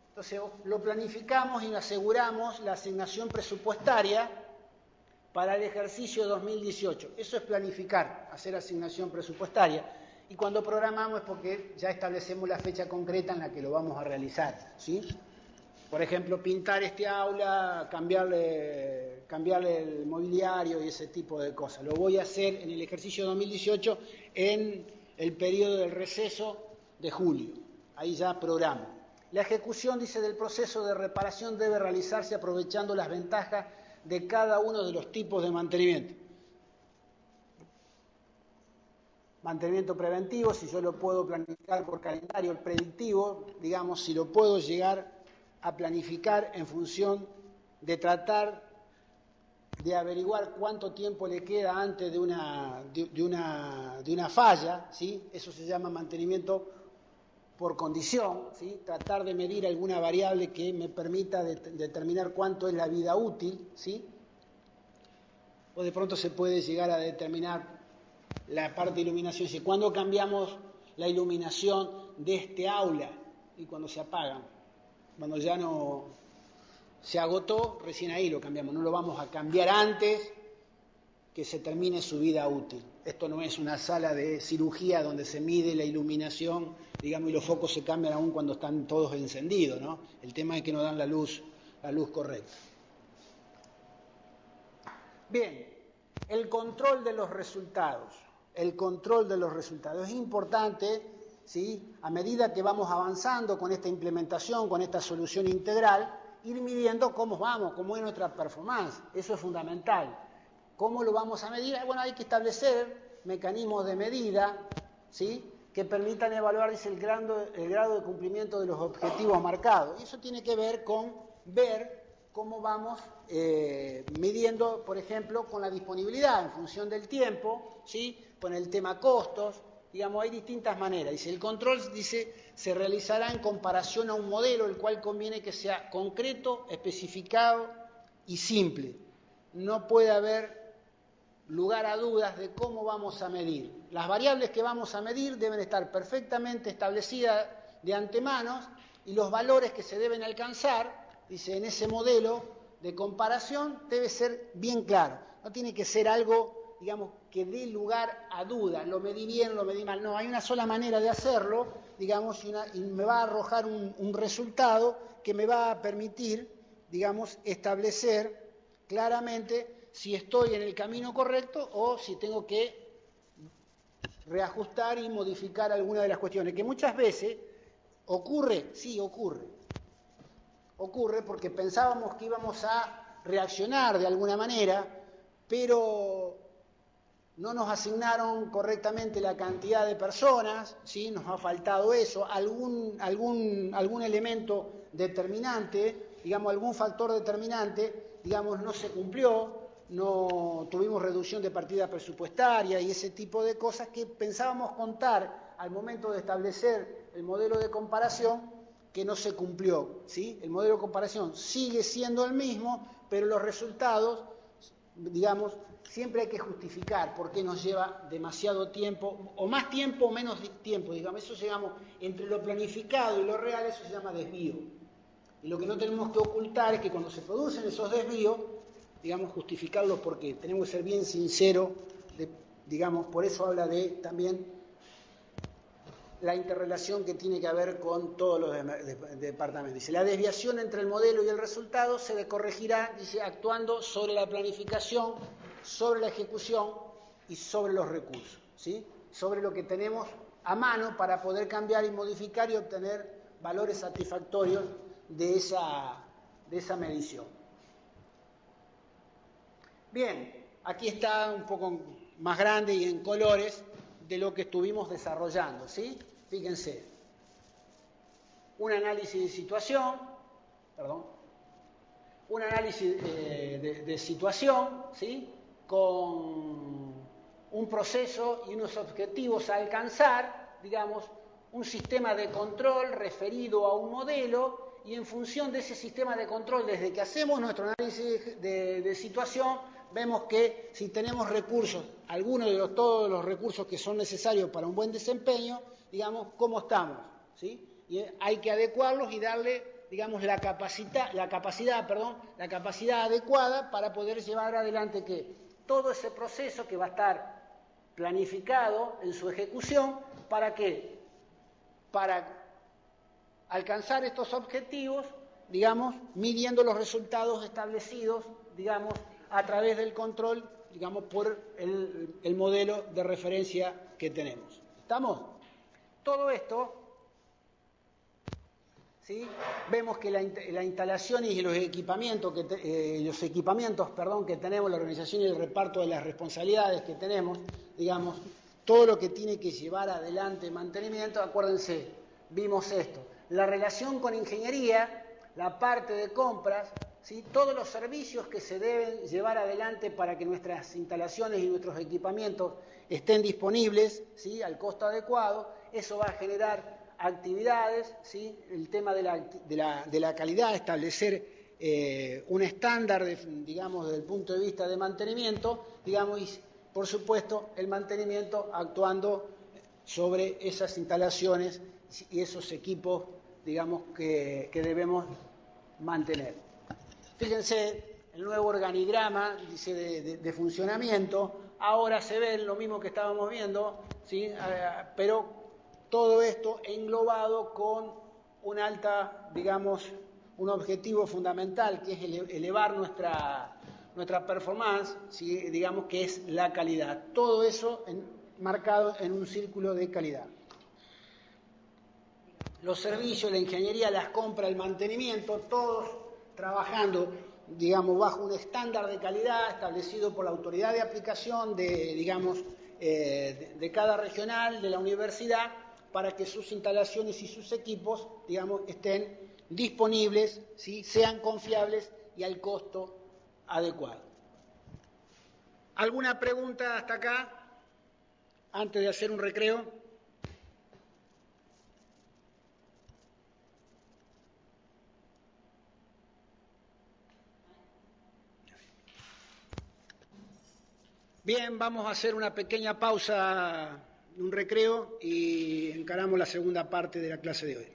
Entonces, lo planificamos y aseguramos la asignación presupuestaria para el ejercicio 2018. Eso es planificar, hacer asignación presupuestaria. Y cuando programamos es porque ya establecemos la fecha concreta en la que lo vamos a realizar, ¿sí? Por ejemplo, pintar este aula, cambiarle el mobiliario y ese tipo de cosas. Lo voy a hacer en el ejercicio 2018 en el periodo del receso de julio. Ahí ya programo. La ejecución, dice, del proceso de reparación debe realizarse aprovechando las ventajas de cada uno de los tipos de mantenimiento. Mantenimiento preventivo, si yo lo puedo planificar por calendario, el predictivo, digamos, si lo puedo llegar a planificar en función de tratar de averiguar cuánto tiempo le queda antes de una falla, ¿sí? Eso se llama mantenimiento por condición, ¿sí? Tratar de medir alguna variable que me permita determinar cuánto es la vida útil, ¿sí? O de pronto se puede llegar a determinar la parte de iluminación. Si cuando cambiamos la iluminación de este aula y cuando se apagan, cuando ya no se agotó, recién ahí lo cambiamos. No lo vamos a cambiar antes que se termine su vida útil. Esto no es una sala de cirugía donde se mide la iluminación, digamos, y los focos se cambian aún cuando están todos encendidos, ¿no? El tema es que no dan la luz correcta. Bien, el control de los resultados. El control de los resultados. Es importante, ¿sí? A medida que vamos avanzando con esta implementación, con esta solución integral, ir midiendo cómo vamos, cómo es nuestra performance. Eso es fundamental. ¿Cómo lo vamos a medir? Bueno, hay que establecer mecanismos de medida, ¿sí? Que permitan evaluar, dice, el grado de cumplimiento de los objetivos marcados. Y eso tiene que ver con ver cómo vamos midiendo, por ejemplo, con la disponibilidad en función del tiempo, ¿sí? Con el tema costos, digamos, hay distintas maneras. Dice, el control, dice, se realizará en comparación a un modelo, el cual conviene que sea concreto, especificado y simple. No puede haber lugar a dudas de cómo vamos a medir. Las variables que vamos a medir deben estar perfectamente establecidas de antemano y los valores que se deben alcanzar, dice, en ese modelo de comparación debe ser bien claro. No tiene que ser algo, digamos, que dé lugar a dudas. Lo medí bien, lo medí mal. No, hay una sola manera de hacerlo, digamos, y me va a arrojar un resultado que me va a permitir, digamos, establecer claramente si estoy en el camino correcto o si tengo que reajustar y modificar alguna de las cuestiones. Que muchas veces ocurre, sí ocurre. Ocurre porque pensábamos que íbamos a reaccionar de alguna manera, pero no nos asignaron correctamente la cantidad de personas, ¿sí? Nos ha faltado eso, algún elemento determinante, digamos, algún factor determinante, digamos, no se cumplió, no tuvimos reducción de partida presupuestaria y ese tipo de cosas que pensábamos contar al momento de establecer el modelo de comparación, que no se cumplió, ¿sí? El modelo de comparación sigue siendo el mismo, pero los resultados, digamos, siempre hay que justificar por qué nos lleva demasiado tiempo, o más tiempo o menos tiempo, digamos, eso se llama, entre lo planificado y lo real, eso se llama desvío. Y lo que no tenemos que ocultar es que cuando se producen esos desvíos, digamos, justificarlos porque tenemos que ser bien sinceros, digamos, por eso habla de también la interrelación que tiene que haber con todos los departamentos. Dice, la desviación entre el modelo y el resultado se corregirá, dice, actuando sobre la planificación, sobre la ejecución y sobre los recursos, ¿sí? Sobre lo que tenemos a mano para poder cambiar y modificar y obtener valores satisfactorios de esa medición. Bien, aquí está un poco más grande y en colores de lo que estuvimos desarrollando, ¿sí? Fíjense, un análisis de situación, un análisis de situación, ¿sí? Con un proceso y unos objetivos a alcanzar, digamos, un sistema de control referido a un modelo y en función de ese sistema de control, desde que hacemos nuestro análisis de situación, vemos que si tenemos recursos, todos los recursos que son necesarios para un buen desempeño, digamos, ¿cómo estamos? ¿Sí? Y hay que adecuarlos y darle, digamos, la capacidad adecuada para poder llevar adelante que todo ese proceso que va a estar planificado en su ejecución, ¿para qué? Para alcanzar estos objetivos, digamos, midiendo los resultados establecidos, digamos, a través del control, digamos, por el modelo de referencia que tenemos. ¿Estamos? Todo esto, ¿sí? Vemos que la instalación y los equipamientos que tenemos, la organización y el reparto de las responsabilidades que tenemos, digamos, todo lo que tiene que llevar adelante el mantenimiento, acuérdense, vimos esto. La relación con ingeniería, la parte de compras, ¿sí? Todos los servicios que se deben llevar adelante para que nuestras instalaciones y nuestros equipamientos estén disponibles, ¿sí? Al costo adecuado, eso va a generar actividades, ¿sí? El tema de la calidad, establecer un estándar, digamos, desde el punto de vista de mantenimiento, digamos, y por supuesto el mantenimiento actuando sobre esas instalaciones y esos equipos, digamos, que debemos mantener. Fíjense, el nuevo organigrama, dice, de funcionamiento, ahora se ve lo mismo que estábamos viendo, ¿sí? Pero todo esto englobado con un objetivo fundamental, que es elevar nuestra performance, ¿sí? Digamos que es la calidad. Todo eso marcado en un círculo de calidad. Los servicios, la ingeniería, las compras, el mantenimiento, todos trabajando, digamos, bajo un estándar de calidad establecido por la autoridad de aplicación de cada regional, de la universidad, para que sus instalaciones y sus equipos, digamos, estén disponibles, ¿sí? Sean confiables y al costo adecuado. ¿Alguna pregunta hasta acá? Antes de hacer un recreo. Bien, vamos a hacer una pequeña pausa, un recreo, y encaramos la segunda parte de la clase de hoy.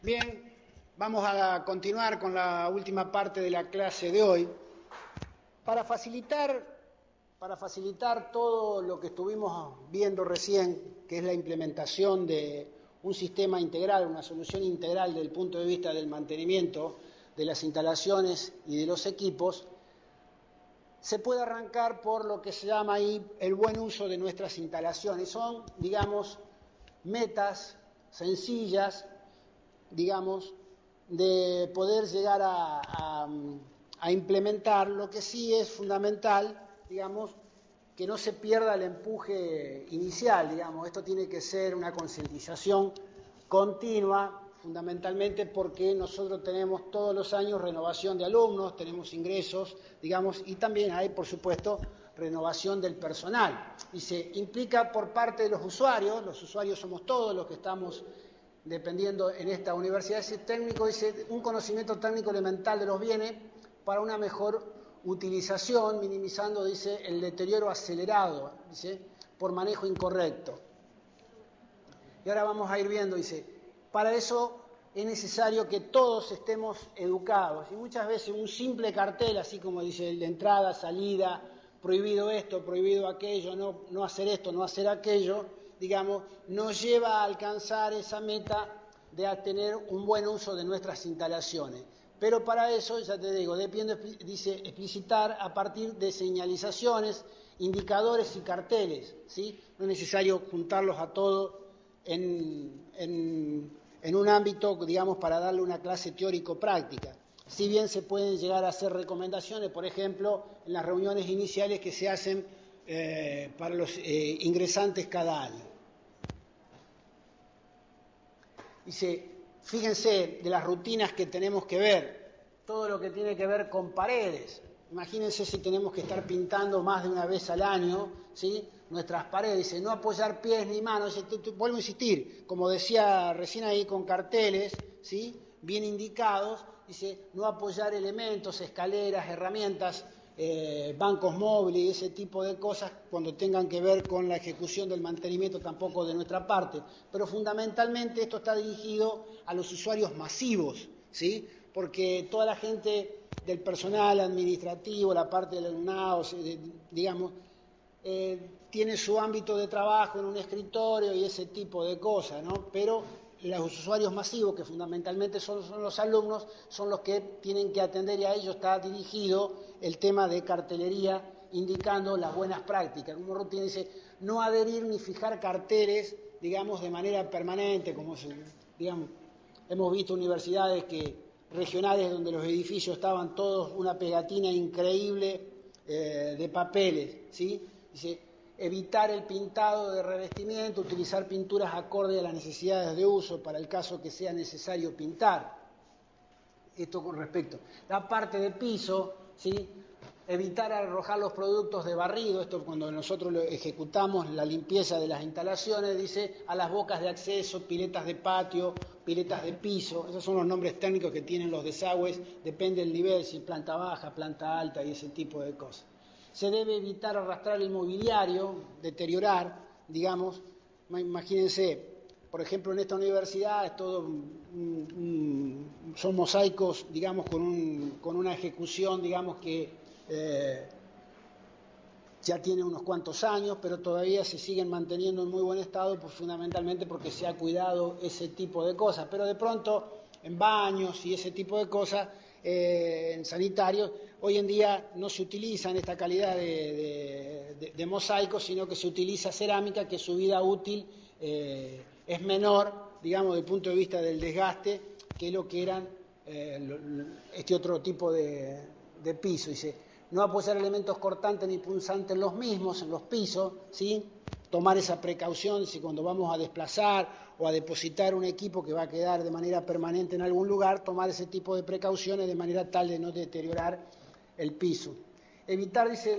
Bien, vamos a continuar con la última parte de la clase de hoy. Para facilitar todo lo que estuvimos viendo recién, que es la implementación de un sistema integral, una solución integral desde el punto de vista del mantenimiento de las instalaciones y de los equipos, se puede arrancar por lo que se llama ahí el buen uso de nuestras instalaciones. Son, digamos, metas sencillas, digamos, de poder llegar a implementar. Lo que sí es fundamental, digamos, que no se pierda el empuje inicial, digamos. Esto tiene que ser una concientización continua, fundamentalmente porque nosotros tenemos todos los años renovación de alumnos, tenemos ingresos, digamos, y también hay, por supuesto, renovación del personal. Y se implica por parte de los usuarios somos todos los que estamos dependiendo en esta universidad. Ese técnico dice un conocimiento técnico elemental de los bienes para una mejor utilización, minimizando, dice, el deterioro acelerado, dice, por manejo incorrecto. Y ahora vamos a ir viendo, dice, para eso es necesario que todos estemos educados. Y muchas veces un simple cartel, así como dice, de entrada, salida, prohibido esto, prohibido aquello, no hacer esto, no hacer aquello, digamos, nos lleva a alcanzar esa meta de tener un buen uso de nuestras instalaciones. Pero para eso, ya te digo, dice explicitar a partir de señalizaciones, indicadores y carteles, ¿sí? No es necesario juntarlos a todos en un ámbito, digamos, para darle una clase teórico-práctica. Si bien se pueden llegar a hacer recomendaciones, por ejemplo, en las reuniones iniciales que se hacen para los ingresantes cada año. Dice, fíjense de las rutinas que tenemos que ver, todo lo que tiene que ver con paredes. Imagínense si tenemos que estar pintando más de una vez al año, ¿sí?, nuestras paredes. Dice, no apoyar pies ni manos. Vuelvo a insistir, como decía recién ahí, con carteles, ¿sí?, bien indicados. Dice, no apoyar elementos, escaleras, herramientas, bancos móviles y ese tipo de cosas cuando tengan que ver con la ejecución del mantenimiento, tampoco de nuestra parte. Pero fundamentalmente esto está dirigido a los usuarios masivos, ¿sí?, porque toda la gente del personal administrativo, la parte del alumnado, digamos, tiene su ámbito de trabajo en un escritorio y ese tipo de cosas, ¿no? Pero los usuarios masivos, que fundamentalmente son los alumnos, son los que tienen que atender, y a ellos está dirigido el tema de cartelería, indicando las buenas prácticas. Como rutina dice, no adherir ni fijar carteles, digamos, de manera permanente, como digamos, hemos visto universidades regionales donde los edificios estaban todos una pegatina increíble de papeles, ¿sí? Dice, evitar el pintado de revestimiento, utilizar pinturas acorde a las necesidades de uso para el caso que sea necesario pintar. Esto con respecto. La parte de piso, ¿sí?, evitar arrojar los productos de barrido, esto cuando nosotros ejecutamos la limpieza de las instalaciones, dice, a las bocas de acceso, piletas de patio, piletas de piso. Esos son los nombres técnicos que tienen los desagües, depende del nivel, si planta baja, planta alta y ese tipo de cosas. Se debe evitar arrastrar el mobiliario, deteriorar, digamos. Imagínense, por ejemplo, en esta universidad es todo son mosaicos, digamos, con una ejecución, digamos, que ya tiene unos cuantos años, pero todavía se siguen manteniendo en muy buen estado, pues fundamentalmente porque se ha cuidado ese tipo de cosas. Pero de pronto, en baños y ese tipo de cosas, en sanitarios, hoy en día no se utilizan esta calidad de mosaicos, sino que se utiliza cerámica, que su vida útil es menor, digamos, desde el punto de vista del desgaste, que lo que eran este otro tipo de piso. Dice, no apoyar elementos cortantes ni punzantes en los mismos, en los pisos, ¿sí? Tomar esa precaución si cuando vamos a desplazar o a depositar un equipo que va a quedar de manera permanente en algún lugar, tomar ese tipo de precauciones de manera tal de no deteriorar el piso. Evitar, dice,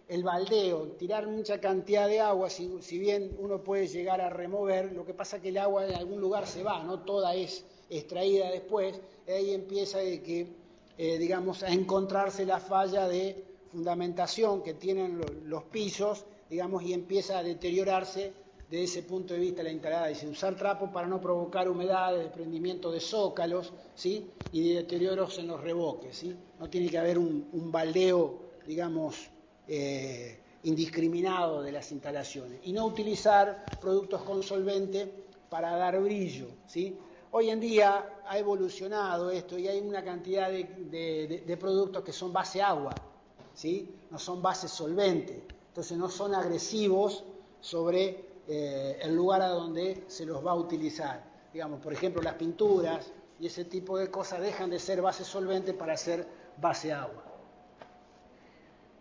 el baldeo, tirar mucha cantidad de agua, si bien uno puede llegar a remover, lo que pasa es que el agua en algún lugar se va, no toda es extraída después, ahí empieza digamos, a encontrarse la falla de fundamentación que tienen los pisos, digamos, y empieza a deteriorarse de ese punto de vista la instalada. Dice, usar trapo para no provocar humedades, desprendimiento de zócalos, ¿sí? Y de deterioros en los revoques, ¿sí? No tiene que haber un baldeo, digamos, indiscriminado de las instalaciones. Y no utilizar productos con solvente para dar brillo, ¿sí? Hoy en día ha evolucionado esto y hay una cantidad de productos que son base agua, ¿sí? No son base solvente, entonces no son agresivos sobre el lugar a donde se los va a utilizar. Digamos, por ejemplo, las pinturas y ese tipo de cosas dejan de ser base solvente para ser base agua.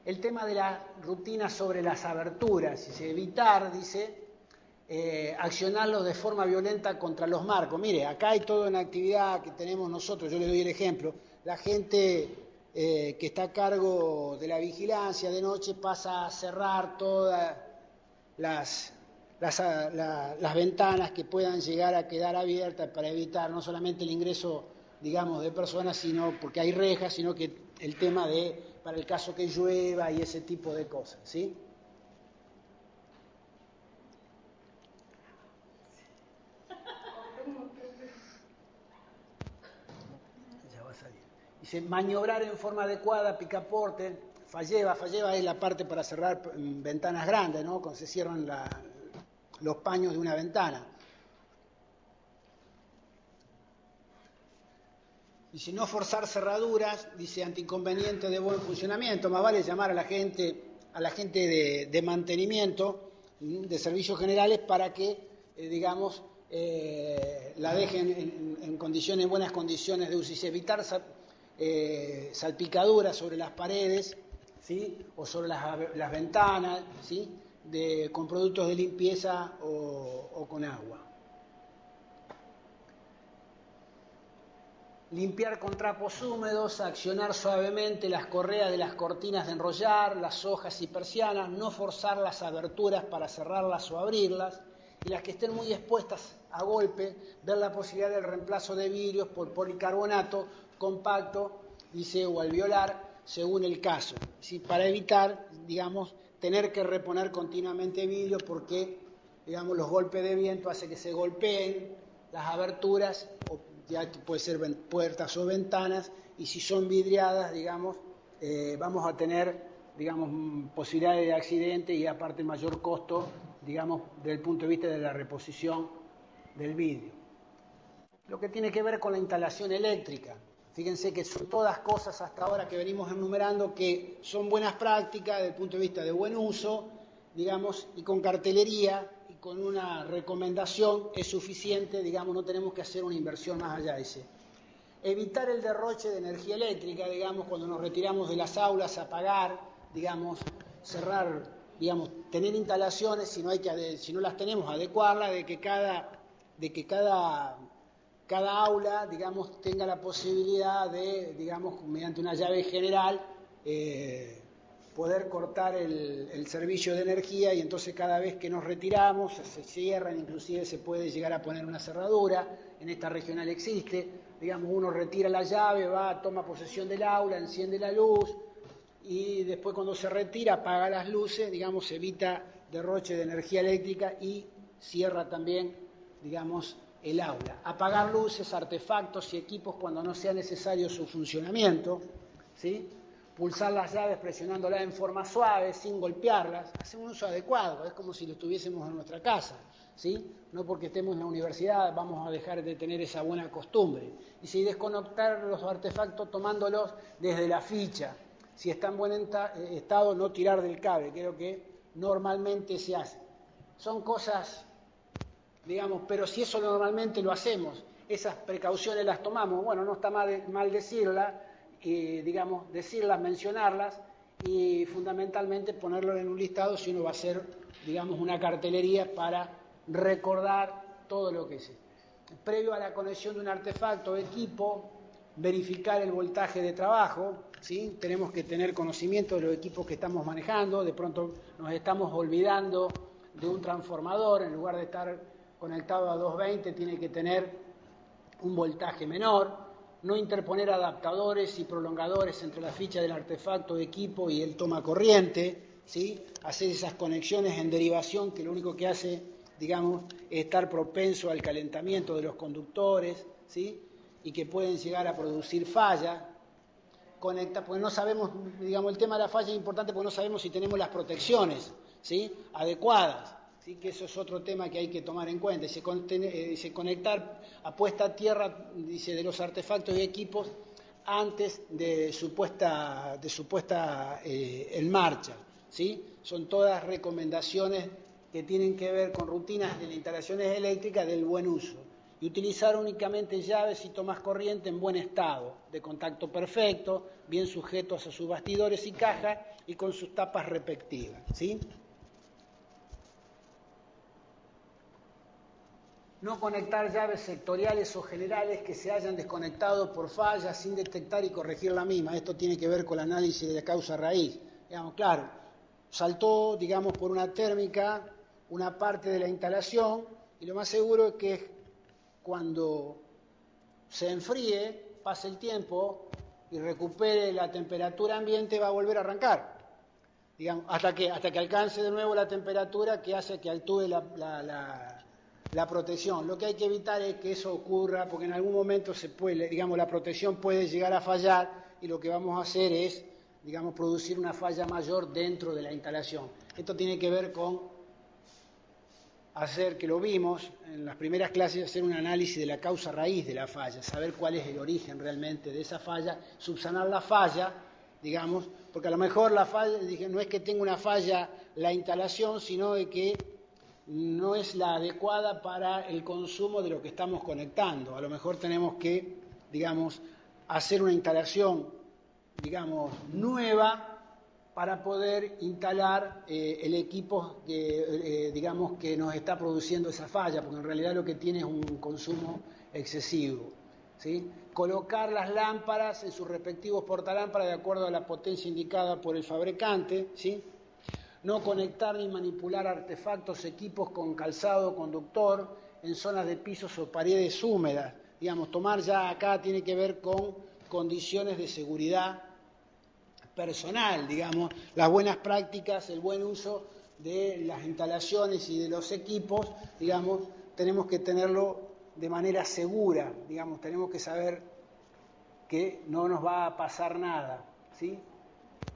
El tema de la rutina sobre las aberturas, dice, evitar, dice, accionarlo de forma violenta contra los marcos. Mire, acá hay toda una actividad que tenemos nosotros, yo le doy el ejemplo, la gente que está a cargo de la vigilancia de noche pasa a cerrar todas las ventanas que puedan llegar a quedar abiertas para evitar no solamente el ingreso, digamos, de personas, sino porque hay rejas, sino que el tema de, para el caso que llueva y ese tipo de cosas, ¿sí? Ya va a salir. Dice, maniobrar en forma adecuada, picaporte, falleva es la parte para cerrar ventanas grandes, ¿no? Cuando se cierran los paños de una ventana. Dice, no forzar cerraduras, dice, anticonveniente de buen funcionamiento, más vale llamar a la gente de mantenimiento, de servicios generales, para que, digamos, la dejen en condiciones, buenas condiciones de uso. Dice, evitar salpicaduras sobre las paredes, ¿sí? O sobre las ventanas, ¿sí? Con productos de limpieza o con agua. Limpiar con trapos húmedos, accionar suavemente las correas de las cortinas de enrollar, las hojas y persianas, no forzar las aberturas para cerrarlas o abrirlas, y las que estén muy expuestas a golpe, ver la posibilidad del reemplazo de vidrios por policarbonato compacto, dice, o alveolar, según el caso, ¿sí? Para evitar, digamos, tener que reponer continuamente vidrio porque, digamos, los golpes de viento hacen que se golpeen las aberturas, o ya puede ser puertas o ventanas, y si son vidriadas, digamos, vamos a tener, digamos, posibilidades de accidente y aparte mayor costo, digamos, desde el punto de vista de la reposición del vidrio. Lo que tiene que ver con la instalación eléctrica, fíjense que son todas cosas hasta ahora que venimos enumerando que son buenas prácticas desde el punto de vista de buen uso, digamos, y con cartelería y con una recomendación es suficiente, digamos, no tenemos que hacer una inversión más allá, dice. Evitar el derroche de energía eléctrica, digamos, cuando nos retiramos de las aulas, apagar, digamos, cerrar, digamos, tener instalaciones, si no las tenemos, adecuarlas, de que cada aula, digamos, tenga la posibilidad de, digamos, mediante una llave general, poder cortar el servicio de energía, y entonces cada vez que nos retiramos se cierran, inclusive se puede llegar a poner una cerradura, en esta regional existe, digamos, uno retira la llave, va, toma posesión del aula, enciende la luz, y después cuando se retira apaga las luces, digamos, evita derroche de energía eléctrica y cierra también, digamos, el aula. Apagar luces, artefactos y equipos cuando no sea necesario su funcionamiento, ¿sí? Pulsar las llaves presionándolas en forma suave, sin golpearlas, hacer un uso adecuado, es como si lo tuviésemos en nuestra casa, ¿sí? No porque estemos en la universidad vamos a dejar de tener esa buena costumbre. Y si desconectar los artefactos tomándolos desde la ficha, si está en buen estado, no tirar del cable, creo que normalmente se hace. Son cosas, digamos, pero si eso normalmente lo hacemos, esas precauciones las tomamos, bueno, no está mal decirlas, digamos, decirlas, mencionarlas y fundamentalmente ponerlo en un listado si uno va a hacer, digamos, una cartelería para recordar todo lo que es. Previo a la conexión de un artefacto o equipo, verificar el voltaje de trabajo, ¿sí? Tenemos que tener conocimiento de los equipos que estamos manejando, de pronto nos estamos olvidando de un transformador, en lugar de estar conectado a 220 tiene que tener un voltaje menor. No interponer adaptadores y prolongadores entre la ficha del artefacto de equipo y el toma corriente, ¿sí? Hacer esas conexiones en derivación que lo único que hace digamos, estar propenso al calentamiento de los conductores, ¿sí? Y que pueden llegar a producir fallas. Porque no sabemos, digamos, el tema de la falla es importante porque no sabemos si tenemos las protecciones, ¿sí? Adecuadas. ¿Sí? Que eso es otro tema que hay que tomar en cuenta. Dice conectar a puesta a tierra, dice, de los artefactos y equipos antes de su puesta en marcha, ¿sí? Son todas recomendaciones que tienen que ver con rutinas de las instalaciones eléctricas del buen uso. Y utilizar únicamente llaves y tomas corriente en buen estado, de contacto perfecto, bien sujetos a sus bastidores y cajas y con sus tapas respectivas, ¿sí? No conectar llaves sectoriales o generales que se hayan desconectado por fallas sin detectar y corregir la misma. Esto tiene que ver con el análisis de la causa raíz. Digamos, claro, saltó, digamos, por una térmica una parte de la instalación y lo más seguro es que cuando se enfríe, pase el tiempo y recupere la temperatura ambiente, va a volver a arrancar. Digamos, hasta que alcance de nuevo la temperatura que hace que actúe la protección. Lo que hay que evitar es que eso ocurra, porque en algún momento la protección puede llegar a fallar y lo que vamos a hacer es, digamos, producir una falla mayor dentro de la instalación. Esto tiene que ver con hacer, que lo vimos en las primeras clases, hacer un análisis de la causa raíz de la falla, saber cuál es el origen realmente de esa falla, subsanar la falla, digamos, porque a lo mejor la falla, no es que tenga una falla la instalación, sino de que no es la adecuada para el consumo de lo que estamos conectando. A lo mejor tenemos que, digamos, hacer una instalación, digamos, nueva para poder instalar el equipo que, digamos, que nos está produciendo esa falla, porque en realidad lo que tiene es un consumo excesivo, ¿sí? Colocar las lámparas en sus respectivos portalámparas de acuerdo a la potencia indicada por el fabricante, ¿sí? No conectar ni manipular artefactos, equipos con calzado conductor en zonas de pisos o paredes húmedas. Digamos, tomar ya acá tiene que ver con condiciones de seguridad personal, digamos, las buenas prácticas, el buen uso de las instalaciones y de los equipos, digamos, tenemos que tenerlo de manera segura, digamos, tenemos que saber que no nos va a pasar nada, ¿sí?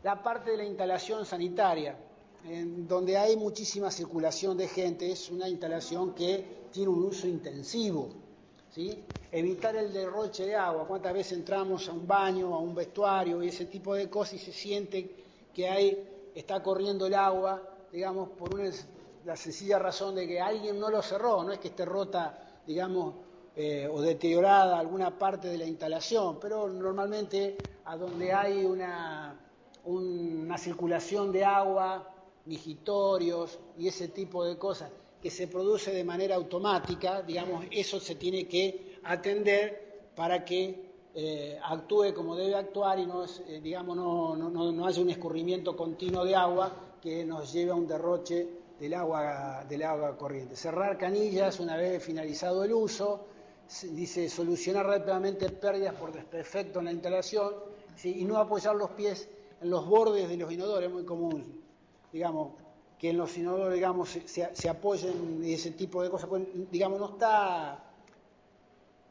La parte de la instalación sanitaria, en donde hay muchísima circulación de gente, es una instalación que tiene un uso intensivo, ¿sí? Evitar el derroche de agua. ¿Cuántas veces entramos a un baño, a un vestuario y ese tipo de cosas y se siente que ahí está corriendo el agua, digamos, por la sencilla razón de que alguien no lo cerró, no es que esté rota, digamos, o deteriorada alguna parte de la instalación, pero normalmente a donde hay una circulación de agua, migitorios y ese tipo de cosas que se produce de manera automática, digamos, eso se tiene que atender para que actúe como debe actuar y no haya un escurrimiento continuo de agua que nos lleve a un derroche del agua corriente. Cerrar canillas una vez finalizado el uso, dice solucionar rápidamente pérdidas por desperfecto en la instalación, ¿sí? Y no apoyar los pies en los bordes de los inodoros, es muy común, digamos, que en los inodoros, digamos, se apoyen y ese tipo de cosas, pues, digamos, no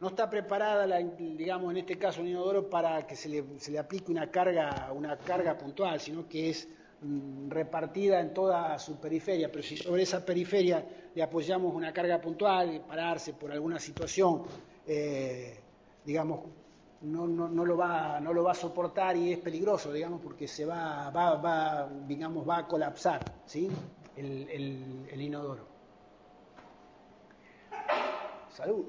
está preparada, digamos, en este caso un inodoro para que se le aplique una carga puntual, sino que es repartida en toda su periferia, pero si sobre esa periferia le apoyamos una carga puntual, pararse por alguna situación, digamos, no lo va a soportar y es peligroso, digamos, porque se va a colapsar, ¿sí? el inodoro. Salud.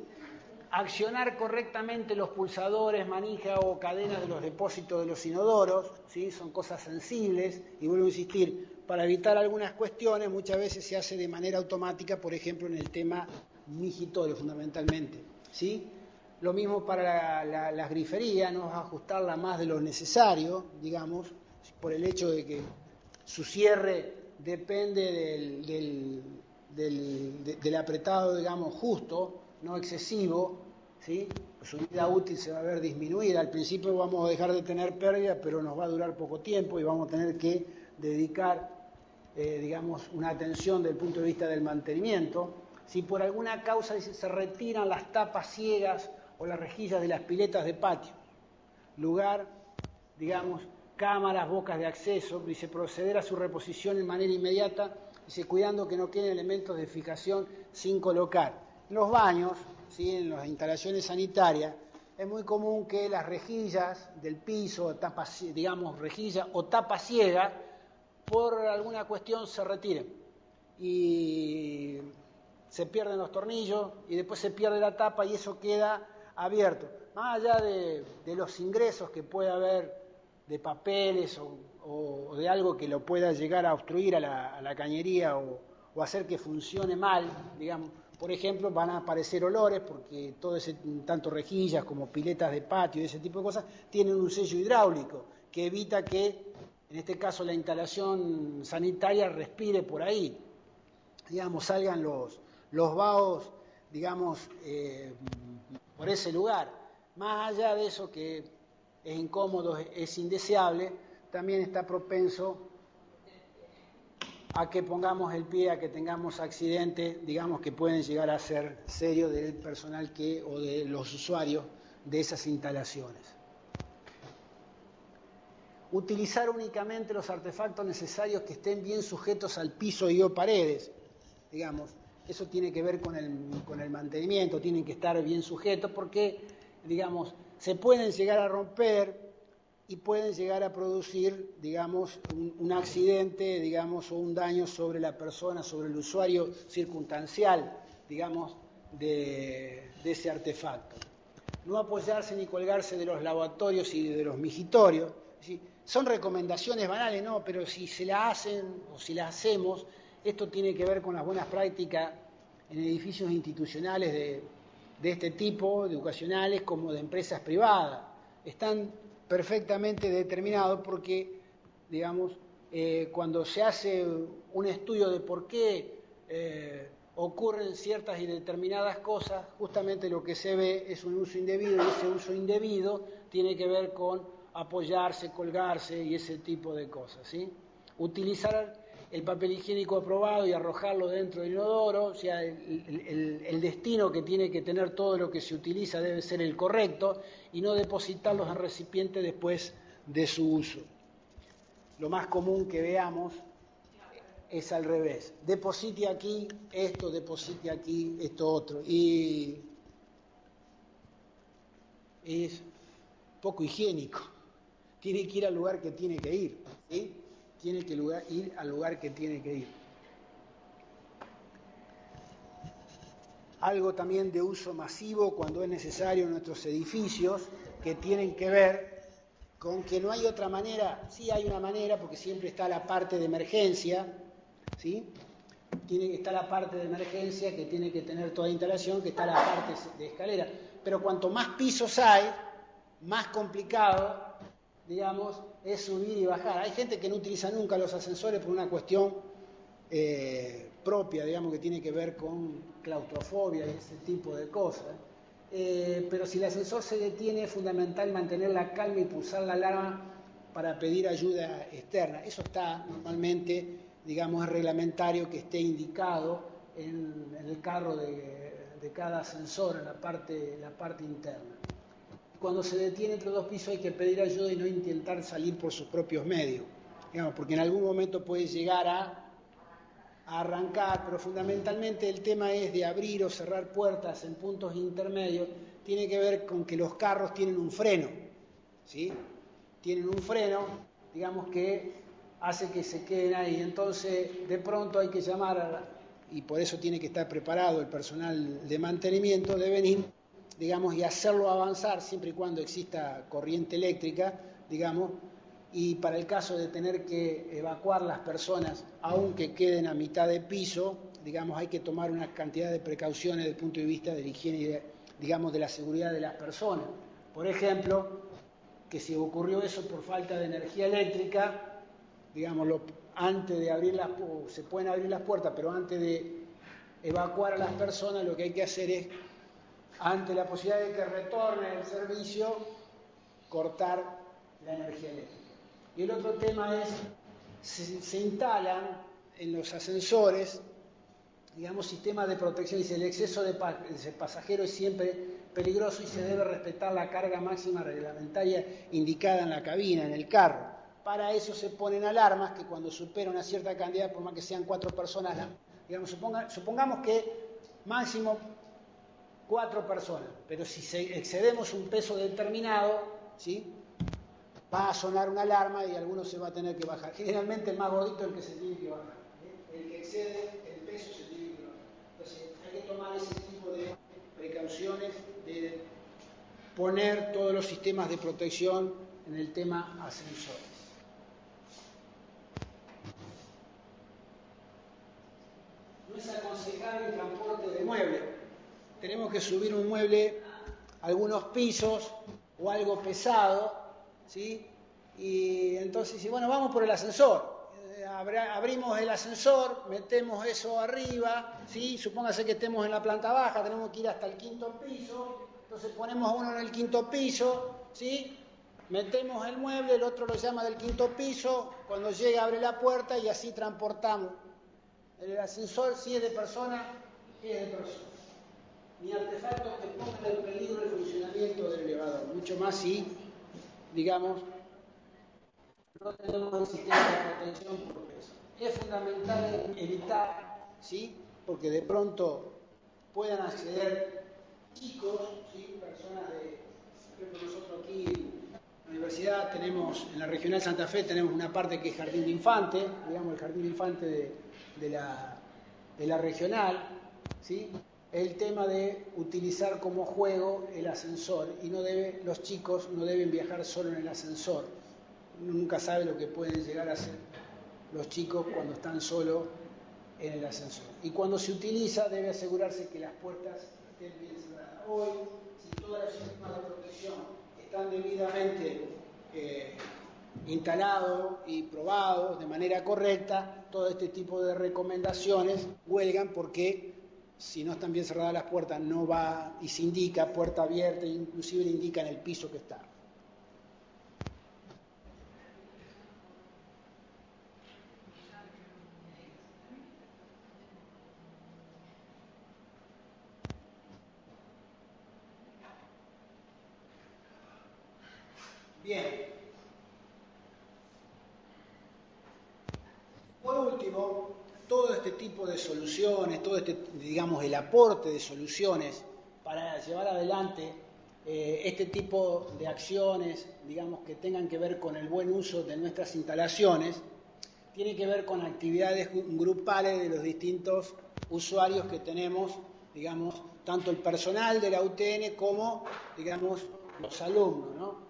Accionar correctamente los pulsadores, manijas o cadenas de los depósitos de los inodoros, ¿sí? Son cosas sensibles y vuelvo a insistir, para evitar algunas cuestiones muchas veces se hace de manera automática, por ejemplo en el tema migitorio fundamentalmente, ¿sí? Lo mismo para las griferías, no ajustarla más de lo necesario, digamos, por el hecho de que su cierre depende del apretado, digamos, justo, no excesivo, ¿sí? Su vida útil se va a ver disminuida. Al principio vamos a dejar de tener pérdida, pero nos va a durar poco tiempo y vamos a tener que dedicar, digamos, una atención desde el punto de vista del mantenimiento. Si por alguna causa se retiran las tapas ciegas o las rejillas de las piletas de patio, lugar, digamos, cámaras, bocas de acceso, dice proceder a su reposición en manera inmediata, dice cuidando que no queden elementos de fijación sin colocar. En los baños, ¿sí? En las instalaciones sanitarias, es muy común que las rejillas del piso, tapas, digamos, rejilla o tapa ciega, por alguna cuestión se retiren y se pierden los tornillos y después se pierde la tapa y eso queda abierto. Más allá de los ingresos que pueda haber de papeles o de algo que lo pueda llegar a obstruir a la cañería o hacer que funcione mal, digamos, por ejemplo, van a aparecer olores porque todo ese, tanto rejillas como piletas de patio y ese tipo de cosas, tienen un sello hidráulico que evita que, en este caso, la instalación sanitaria respire por ahí. Digamos, salgan los vaos, digamos, por ese lugar. Más allá de eso que es incómodo, es indeseable, también está propenso a que pongamos el pie, a que tengamos accidentes, digamos, que pueden llegar a ser serios del personal o de los usuarios de esas instalaciones. Utilizar únicamente los artefactos necesarios que estén bien sujetos al piso y o paredes, digamos, eso tiene que ver con el mantenimiento, tienen que estar bien sujetos porque, digamos, se pueden llegar a romper y pueden llegar a producir, digamos, un accidente, digamos, o un daño sobre la persona, sobre el usuario circunstancial, digamos, de ese artefacto. No apoyarse ni colgarse de los lavatorios y de los mijitorios. ¿Sí? Son recomendaciones banales, no, pero si se la hacen o si la hacemos, esto tiene que ver con las buenas prácticas en edificios institucionales de este tipo, educacionales, como de empresas privadas. Están perfectamente determinados porque, digamos, cuando se hace un estudio de por qué ocurren ciertas y determinadas cosas, justamente lo que se ve es un uso indebido y ese uso indebido tiene que ver con apoyarse, colgarse y ese tipo de cosas, ¿sí? Utilizar el papel higiénico aprobado y arrojarlo dentro del inodoro, o sea, el destino que tiene que tener todo lo que se utiliza debe ser el correcto y no depositarlos en recipiente después de su uso. Lo más común que veamos es al revés. Deposite aquí esto, deposite aquí esto otro. Y es poco higiénico. Tiene que ir al lugar que tiene que ir, ¿sí? Tiene que ir al lugar que tiene que ir. Algo también de uso masivo cuando es necesario en nuestros edificios, que tienen que ver con que no hay otra manera, sí hay una manera, porque siempre está la parte de emergencia, ¿sí? Tiene que estar la parte de emergencia que tiene que tener toda instalación, que está la parte de escalera. Pero cuanto más pisos hay, más complicado, digamos, es subir y bajar. Hay gente que no utiliza nunca los ascensores por una cuestión propia, digamos, que tiene que ver con claustrofobia y ese tipo de cosas. Pero si el ascensor se detiene, es fundamental mantener la calma y pulsar la alarma para pedir ayuda externa. Eso está normalmente, digamos, es reglamentario que esté indicado en el carro de cada ascensor, en la parte interna. Cuando se detiene entre dos pisos hay que pedir ayuda y no intentar salir por sus propios medios, digamos, porque en algún momento puede llegar a arrancar, pero fundamentalmente el tema es de abrir o cerrar puertas en puntos intermedios, tiene que ver con que los carros tienen un freno, ¿sí? Tienen un freno, digamos, que hace que se queden ahí, entonces de pronto hay que llamar, y por eso tiene que estar preparado el personal de mantenimiento, de venir, digamos, y hacerlo avanzar siempre y cuando exista corriente eléctrica, digamos, y para el caso de tener que evacuar las personas, aunque queden a mitad de piso, digamos, hay que tomar una cantidad de precauciones desde el punto de vista de la higiene y, digamos, de la seguridad de las personas. Por ejemplo, que si ocurrió eso por falta de energía eléctrica, digamos, antes de abrir se pueden abrir las puertas, pero antes de evacuar a las personas, lo que hay que hacer es, ante la posibilidad de que retorne el servicio, cortar la energía eléctrica. Y el otro tema es, se instalan en los ascensores, digamos, sistemas de protección. Dice, el exceso de pasajero es siempre peligroso y se debe respetar la carga máxima reglamentaria indicada en la cabina, en el carro. Para eso se ponen alarmas que cuando supera una cierta cantidad, por más que sean 4 personas, digamos, supongamos que máximo 4 personas, pero si excedemos un peso determinado, ¿sí?, va a sonar una alarma y alguno se va a tener que bajar. Generalmente el más gordito es el que se tiene que bajar. El que excede el peso se tiene que bajar. Entonces hay que tomar ese tipo de precauciones, de poner todos los sistemas de protección en el tema ascensores. No es aconsejable el transporte de muebles. Tenemos que subir un mueble a algunos pisos o algo pesado, ¿sí? Y entonces, bueno, vamos por el ascensor. Abrimos el ascensor, metemos eso arriba, ¿sí? Supóngase que estemos en la planta baja, tenemos que ir hasta el 5.º piso, entonces ponemos uno en el 5.º piso, ¿sí? Metemos el mueble, el otro lo llama del 5.º piso, cuando llega abre la puerta y así transportamos. El ascensor, si es de persona, es de persona. Ni artefactos que pongan en peligro el funcionamiento del elevador, mucho más si, digamos, no tenemos un sistema de protección por eso. Es fundamental evitar, ¿sí?, porque de pronto puedan acceder chicos, ¿sí?, personas de, por ejemplo, nosotros aquí en la universidad tenemos, en la Regional Santa Fe tenemos una parte que es jardín de infante, digamos el jardín de infante de la regional, ¿sí? El tema de utilizar como juego el ascensor y los chicos no deben viajar solo en el ascensor. Uno nunca sabe lo que pueden llegar a hacer los chicos cuando están solo en el ascensor. Y cuando se utiliza debe asegurarse que las puertas estén bien cerradas. Hoy, si todos los sistemas de protección están debidamente instalados y probados de manera correcta, todo este tipo de recomendaciones huelgan porque si no están bien cerradas las puertas no va y se indica puerta abierta, inclusive le indican el piso que está. Bien. Por último, todo este tipo de soluciones, todo este, digamos, el aporte de soluciones para llevar adelante este tipo de acciones, digamos, que tengan que ver con el buen uso de nuestras instalaciones, tiene que ver con actividades grupales de los distintos usuarios que tenemos, digamos, tanto el personal de la UTN como, digamos, los alumnos, ¿no?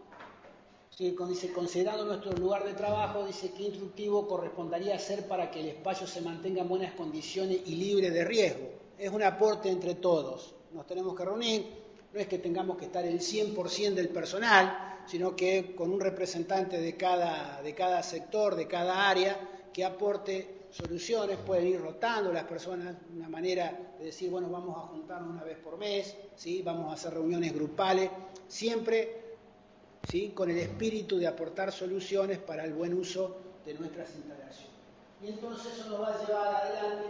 Sí, dice, considerando nuestro lugar de trabajo, dice qué instructivo correspondería hacer para que el espacio se mantenga en buenas condiciones y libre de riesgo. Es un aporte entre todos. Nos tenemos que reunir, no es que tengamos que estar el 100% del personal, sino que con un representante de cada sector, de cada área, que aporte soluciones, pueden ir rotando las personas, una manera de decir, bueno, vamos a juntarnos una vez por mes, ¿sí? Vamos a hacer reuniones grupales, siempre, ¿sí?, con el espíritu de aportar soluciones para el buen uso de nuestras instalaciones. Y entonces eso nos va a llevar adelante,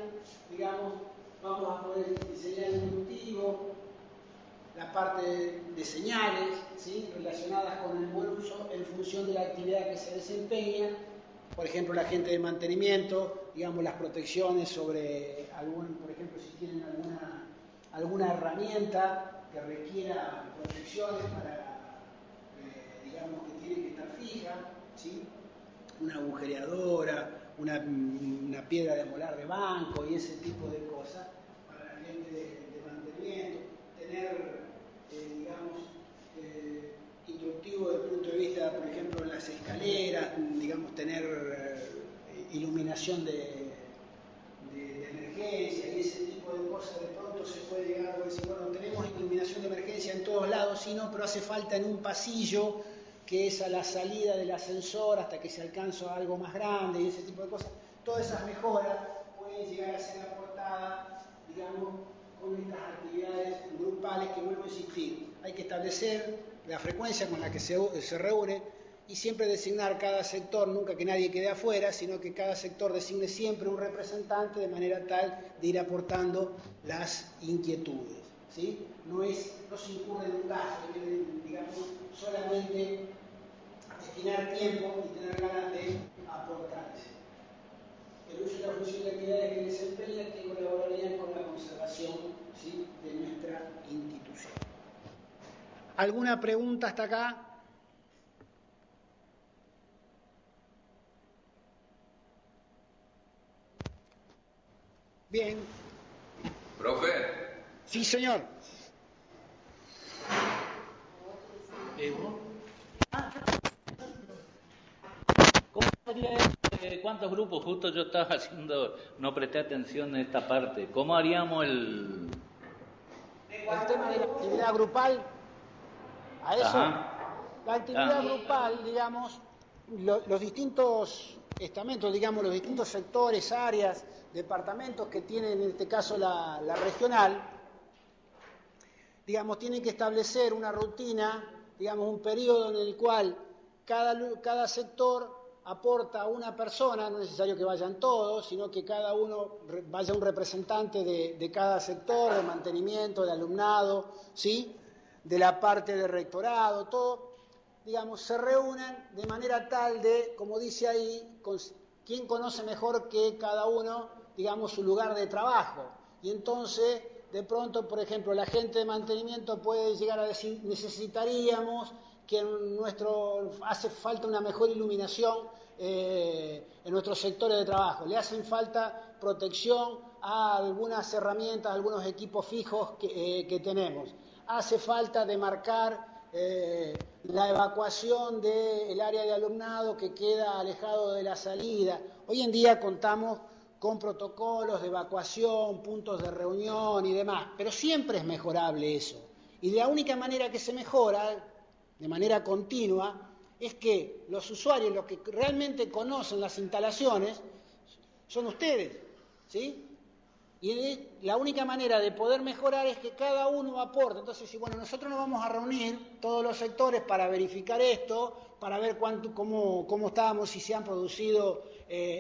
digamos, vamos a poder diseñar el instructivo, la parte de señales, ¿sí?, relacionadas con el buen uso en función de la actividad que se desempeña. Por ejemplo, la gente de mantenimiento, digamos, las protecciones sobre por ejemplo, si tienen alguna herramienta que requiera protecciones para, digamos, que tiene que estar fija, ¿sí?, una agujereadora, una piedra de molar de banco y ese tipo de cosas, para la gente de mantenimiento, tener, digamos, instructivo desde el punto de vista, por ejemplo, en las escaleras, digamos, tener iluminación de emergencia y ese tipo de cosas. De pronto se puede llegar a decir, bueno, tenemos iluminación de emergencia en todos lados, sí, no, pero hace falta en un pasillo que es a la salida del ascensor hasta que se alcanza algo más grande y ese tipo de cosas. Todas esas mejoras pueden llegar a ser aportadas, digamos, con estas actividades grupales que, vuelvo a insistir, hay que establecer la frecuencia con la que se reúne y siempre designar cada sector, nunca que nadie quede afuera, sino que cada sector designe siempre un representante de manera tal de ir aportando las inquietudes, ¿sí? No se incurre en un gasto, hay que, digamos, solamente destinar tiempo y tener ganas de aportarse. El uso y la función de actividades que desempeña que colaborarían con la conservación, ¿sí?, de nuestra institución. ¿Alguna pregunta hasta acá? Bien. Profe. Sí, señor. ¿Cómo sería cuántos grupos? Justo yo estaba haciendo, no presté atención en esta parte. ¿Cómo haríamos el tema de la actividad grupal? ¿A eso? Ajá. La actividad grupal, digamos, los distintos estamentos, digamos, los distintos sectores, áreas, departamentos que tienen en este caso la regional, digamos, tienen que establecer una rutina, digamos, un periodo en el cual cada sector aporta a una persona, no es necesario que vayan todos, sino que cada uno vaya un representante de cada sector, de mantenimiento, de alumnado, ¿sí?, de la parte de rectorado, todo, digamos, se reúnen de manera tal de, como dice ahí, quién conoce mejor que cada uno, digamos, su lugar de trabajo. Y entonces, de pronto, por ejemplo, la gente de mantenimiento puede llegar a decir, necesitaríamos que hace falta una mejor iluminación en nuestros sectores de trabajo, le hacen falta protección a algunas herramientas, a algunos equipos fijos que tenemos, hace falta demarcar la evacuación del área de alumnado que queda alejado de la salida. Hoy en día contamos con protocolos de evacuación, puntos de reunión y demás, pero siempre es mejorable eso. Y la única manera que se mejora, de manera continua, es que los usuarios, los que realmente conocen las instalaciones, son ustedes, ¿sí? Y la única manera de poder mejorar es que cada uno aporte. Entonces, si bueno, nosotros nos vamos a reunir todos los sectores para verificar esto, para ver cómo estábamos, si se han producido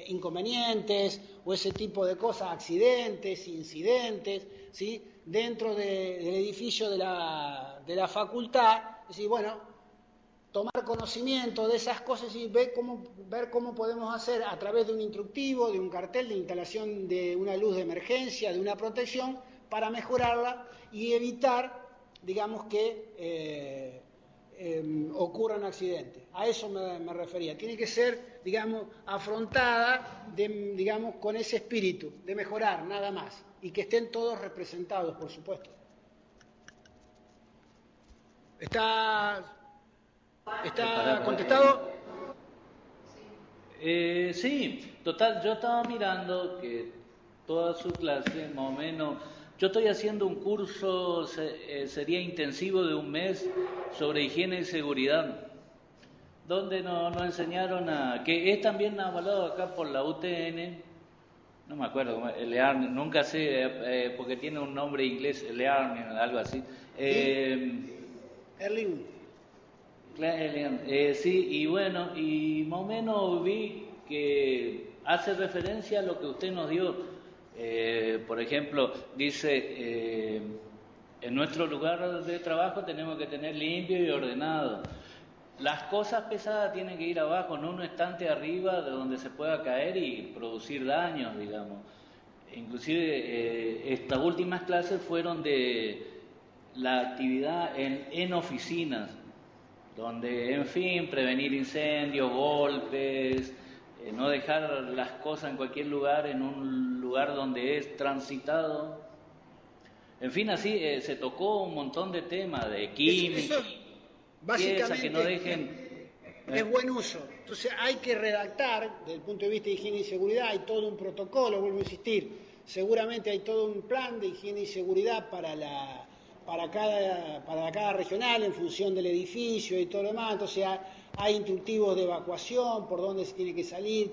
inconvenientes o ese tipo de cosas, accidentes, incidentes, ¿sí?, dentro del edificio de la facultad, es decir, bueno, tomar conocimiento de esas cosas y ver cómo podemos hacer a través de un instructivo, de un cartel de instalación de una luz de emergencia, de una protección, para mejorarla y evitar, digamos, que ocurran accidentes. A eso me refería. Tiene que ser, digamos, afrontada, digamos, con ese espíritu de mejorar, nada más, y que estén todos representados, por supuesto. ¿Está contestado? Sí, total, yo estaba mirando que toda su clase, más o menos, yo estoy haciendo un curso, sería intensivo de un mes, sobre higiene y seguridad, donde nos enseñaron que es también avalado acá por la UTN, no me acuerdo cómo, Learning, nunca sé, porque tiene un nombre inglés, Learning, algo así. Erling. Sí, y bueno, y más o menos vi que hace referencia a lo que usted nos dio. Por ejemplo, dice, en nuestro lugar de trabajo tenemos que tener limpio y ordenado. Las cosas pesadas tienen que ir abajo, no un estante arriba de donde se pueda caer y producir daños, digamos. Inclusive estas últimas clases fueron de la actividad en oficinas, donde, en fin, prevenir incendios, golpes, no dejar las cosas en cualquier lugar, en un lugar donde es transitado. En fin, así se tocó un montón de temas, de química, básicamente, que no dejen... Es buen uso. Entonces hay que redactar, desde el punto de vista de higiene y seguridad, hay todo un protocolo, vuelvo a insistir, seguramente hay todo un plan de higiene y seguridad para cada regional en función del edificio y todo lo demás. Entonces hay instructivos de evacuación, por dónde se tiene que salir,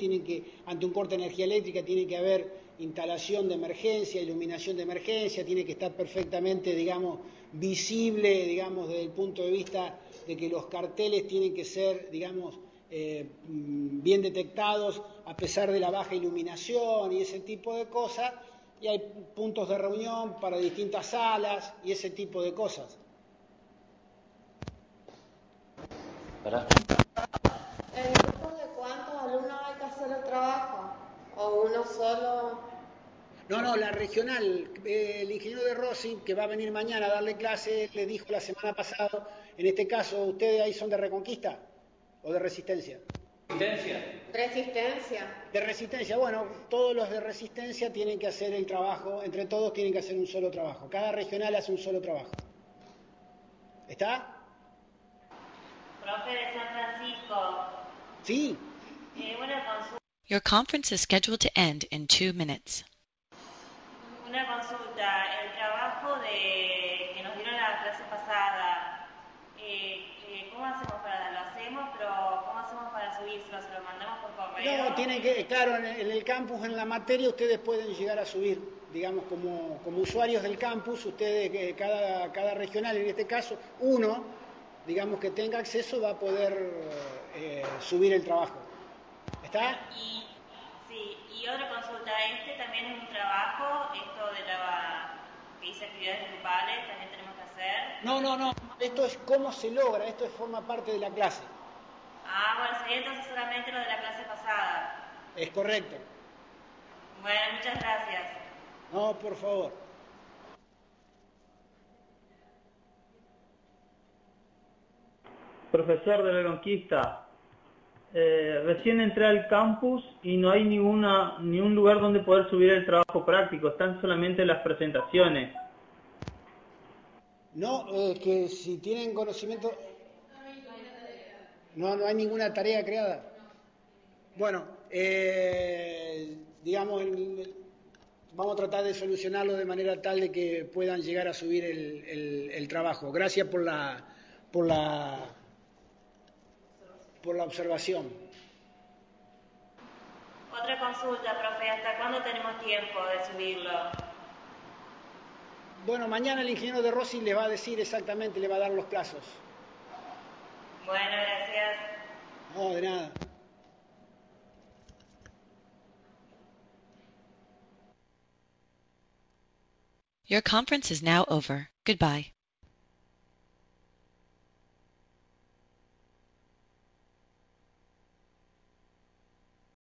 ante un corte de energía eléctrica tiene que haber instalación de emergencia, iluminación de emergencia, tiene que estar perfectamente, digamos, visible, digamos, desde el punto de vista de que los carteles tienen que ser, digamos, bien detectados a pesar de la baja iluminación y ese tipo de cosas, y hay puntos de reunión para distintas salas y ese tipo de cosas. ¿Verdad? ¿En grupos de cuántos alumnos hay que hacer el trabajo? ¿O uno solo? No, la regional, el ingeniero de Rossi, que va a venir mañana a darle clase, le dijo la semana pasada, en este caso, ¿ustedes ahí son de Reconquista o de Resistencia? Resistencia. De Resistencia, bueno, todos los de Resistencia tienen que hacer el trabajo, entre todos tienen que hacer un solo trabajo, cada regional hace un solo trabajo. ¿Está? Profe de San Francisco. Sí. Una consulta. Your conference is scheduled to end in 2 minutes. Una consulta. El trabajo que nos dieron la clase pasada, ¿cómo hacemos para lo hacemos? Pero ¿cómo hacemos para subirlo? ¿Se lo mandamos por correo? No, tienen que, claro, en el campus, en la materia, ustedes pueden llegar a subir, digamos, como usuarios del campus, ustedes, cada regional, en este caso, uno, digamos, que tenga acceso va a poder subir el trabajo. ¿Está? Y otra consulta, también es un trabajo, esto de que hice actividades grupales, también tenemos que hacer. No, esto es cómo se logra, esto forma parte de la clase. Bueno, sería entonces solamente lo de la clase pasada. Es correcto. Bueno, muchas gracias. No, por favor. Profesor de la Conquista, recién entré al campus y no hay ni un lugar donde poder subir el trabajo práctico, están solamente las presentaciones. No, que si tienen conocimiento... No hay ninguna tarea creada. Bueno, digamos, vamos a tratar de solucionarlo de manera tal de que puedan llegar a subir el trabajo. Gracias por la observación. Otra consulta, profe, ¿hasta cuándo tenemos tiempo de subirlo? Bueno, mañana el ingeniero de Rossi les va a decir exactamente, le va a dar los plazos. Bueno, gracias. No, de nada. Your conference is now over. Goodbye.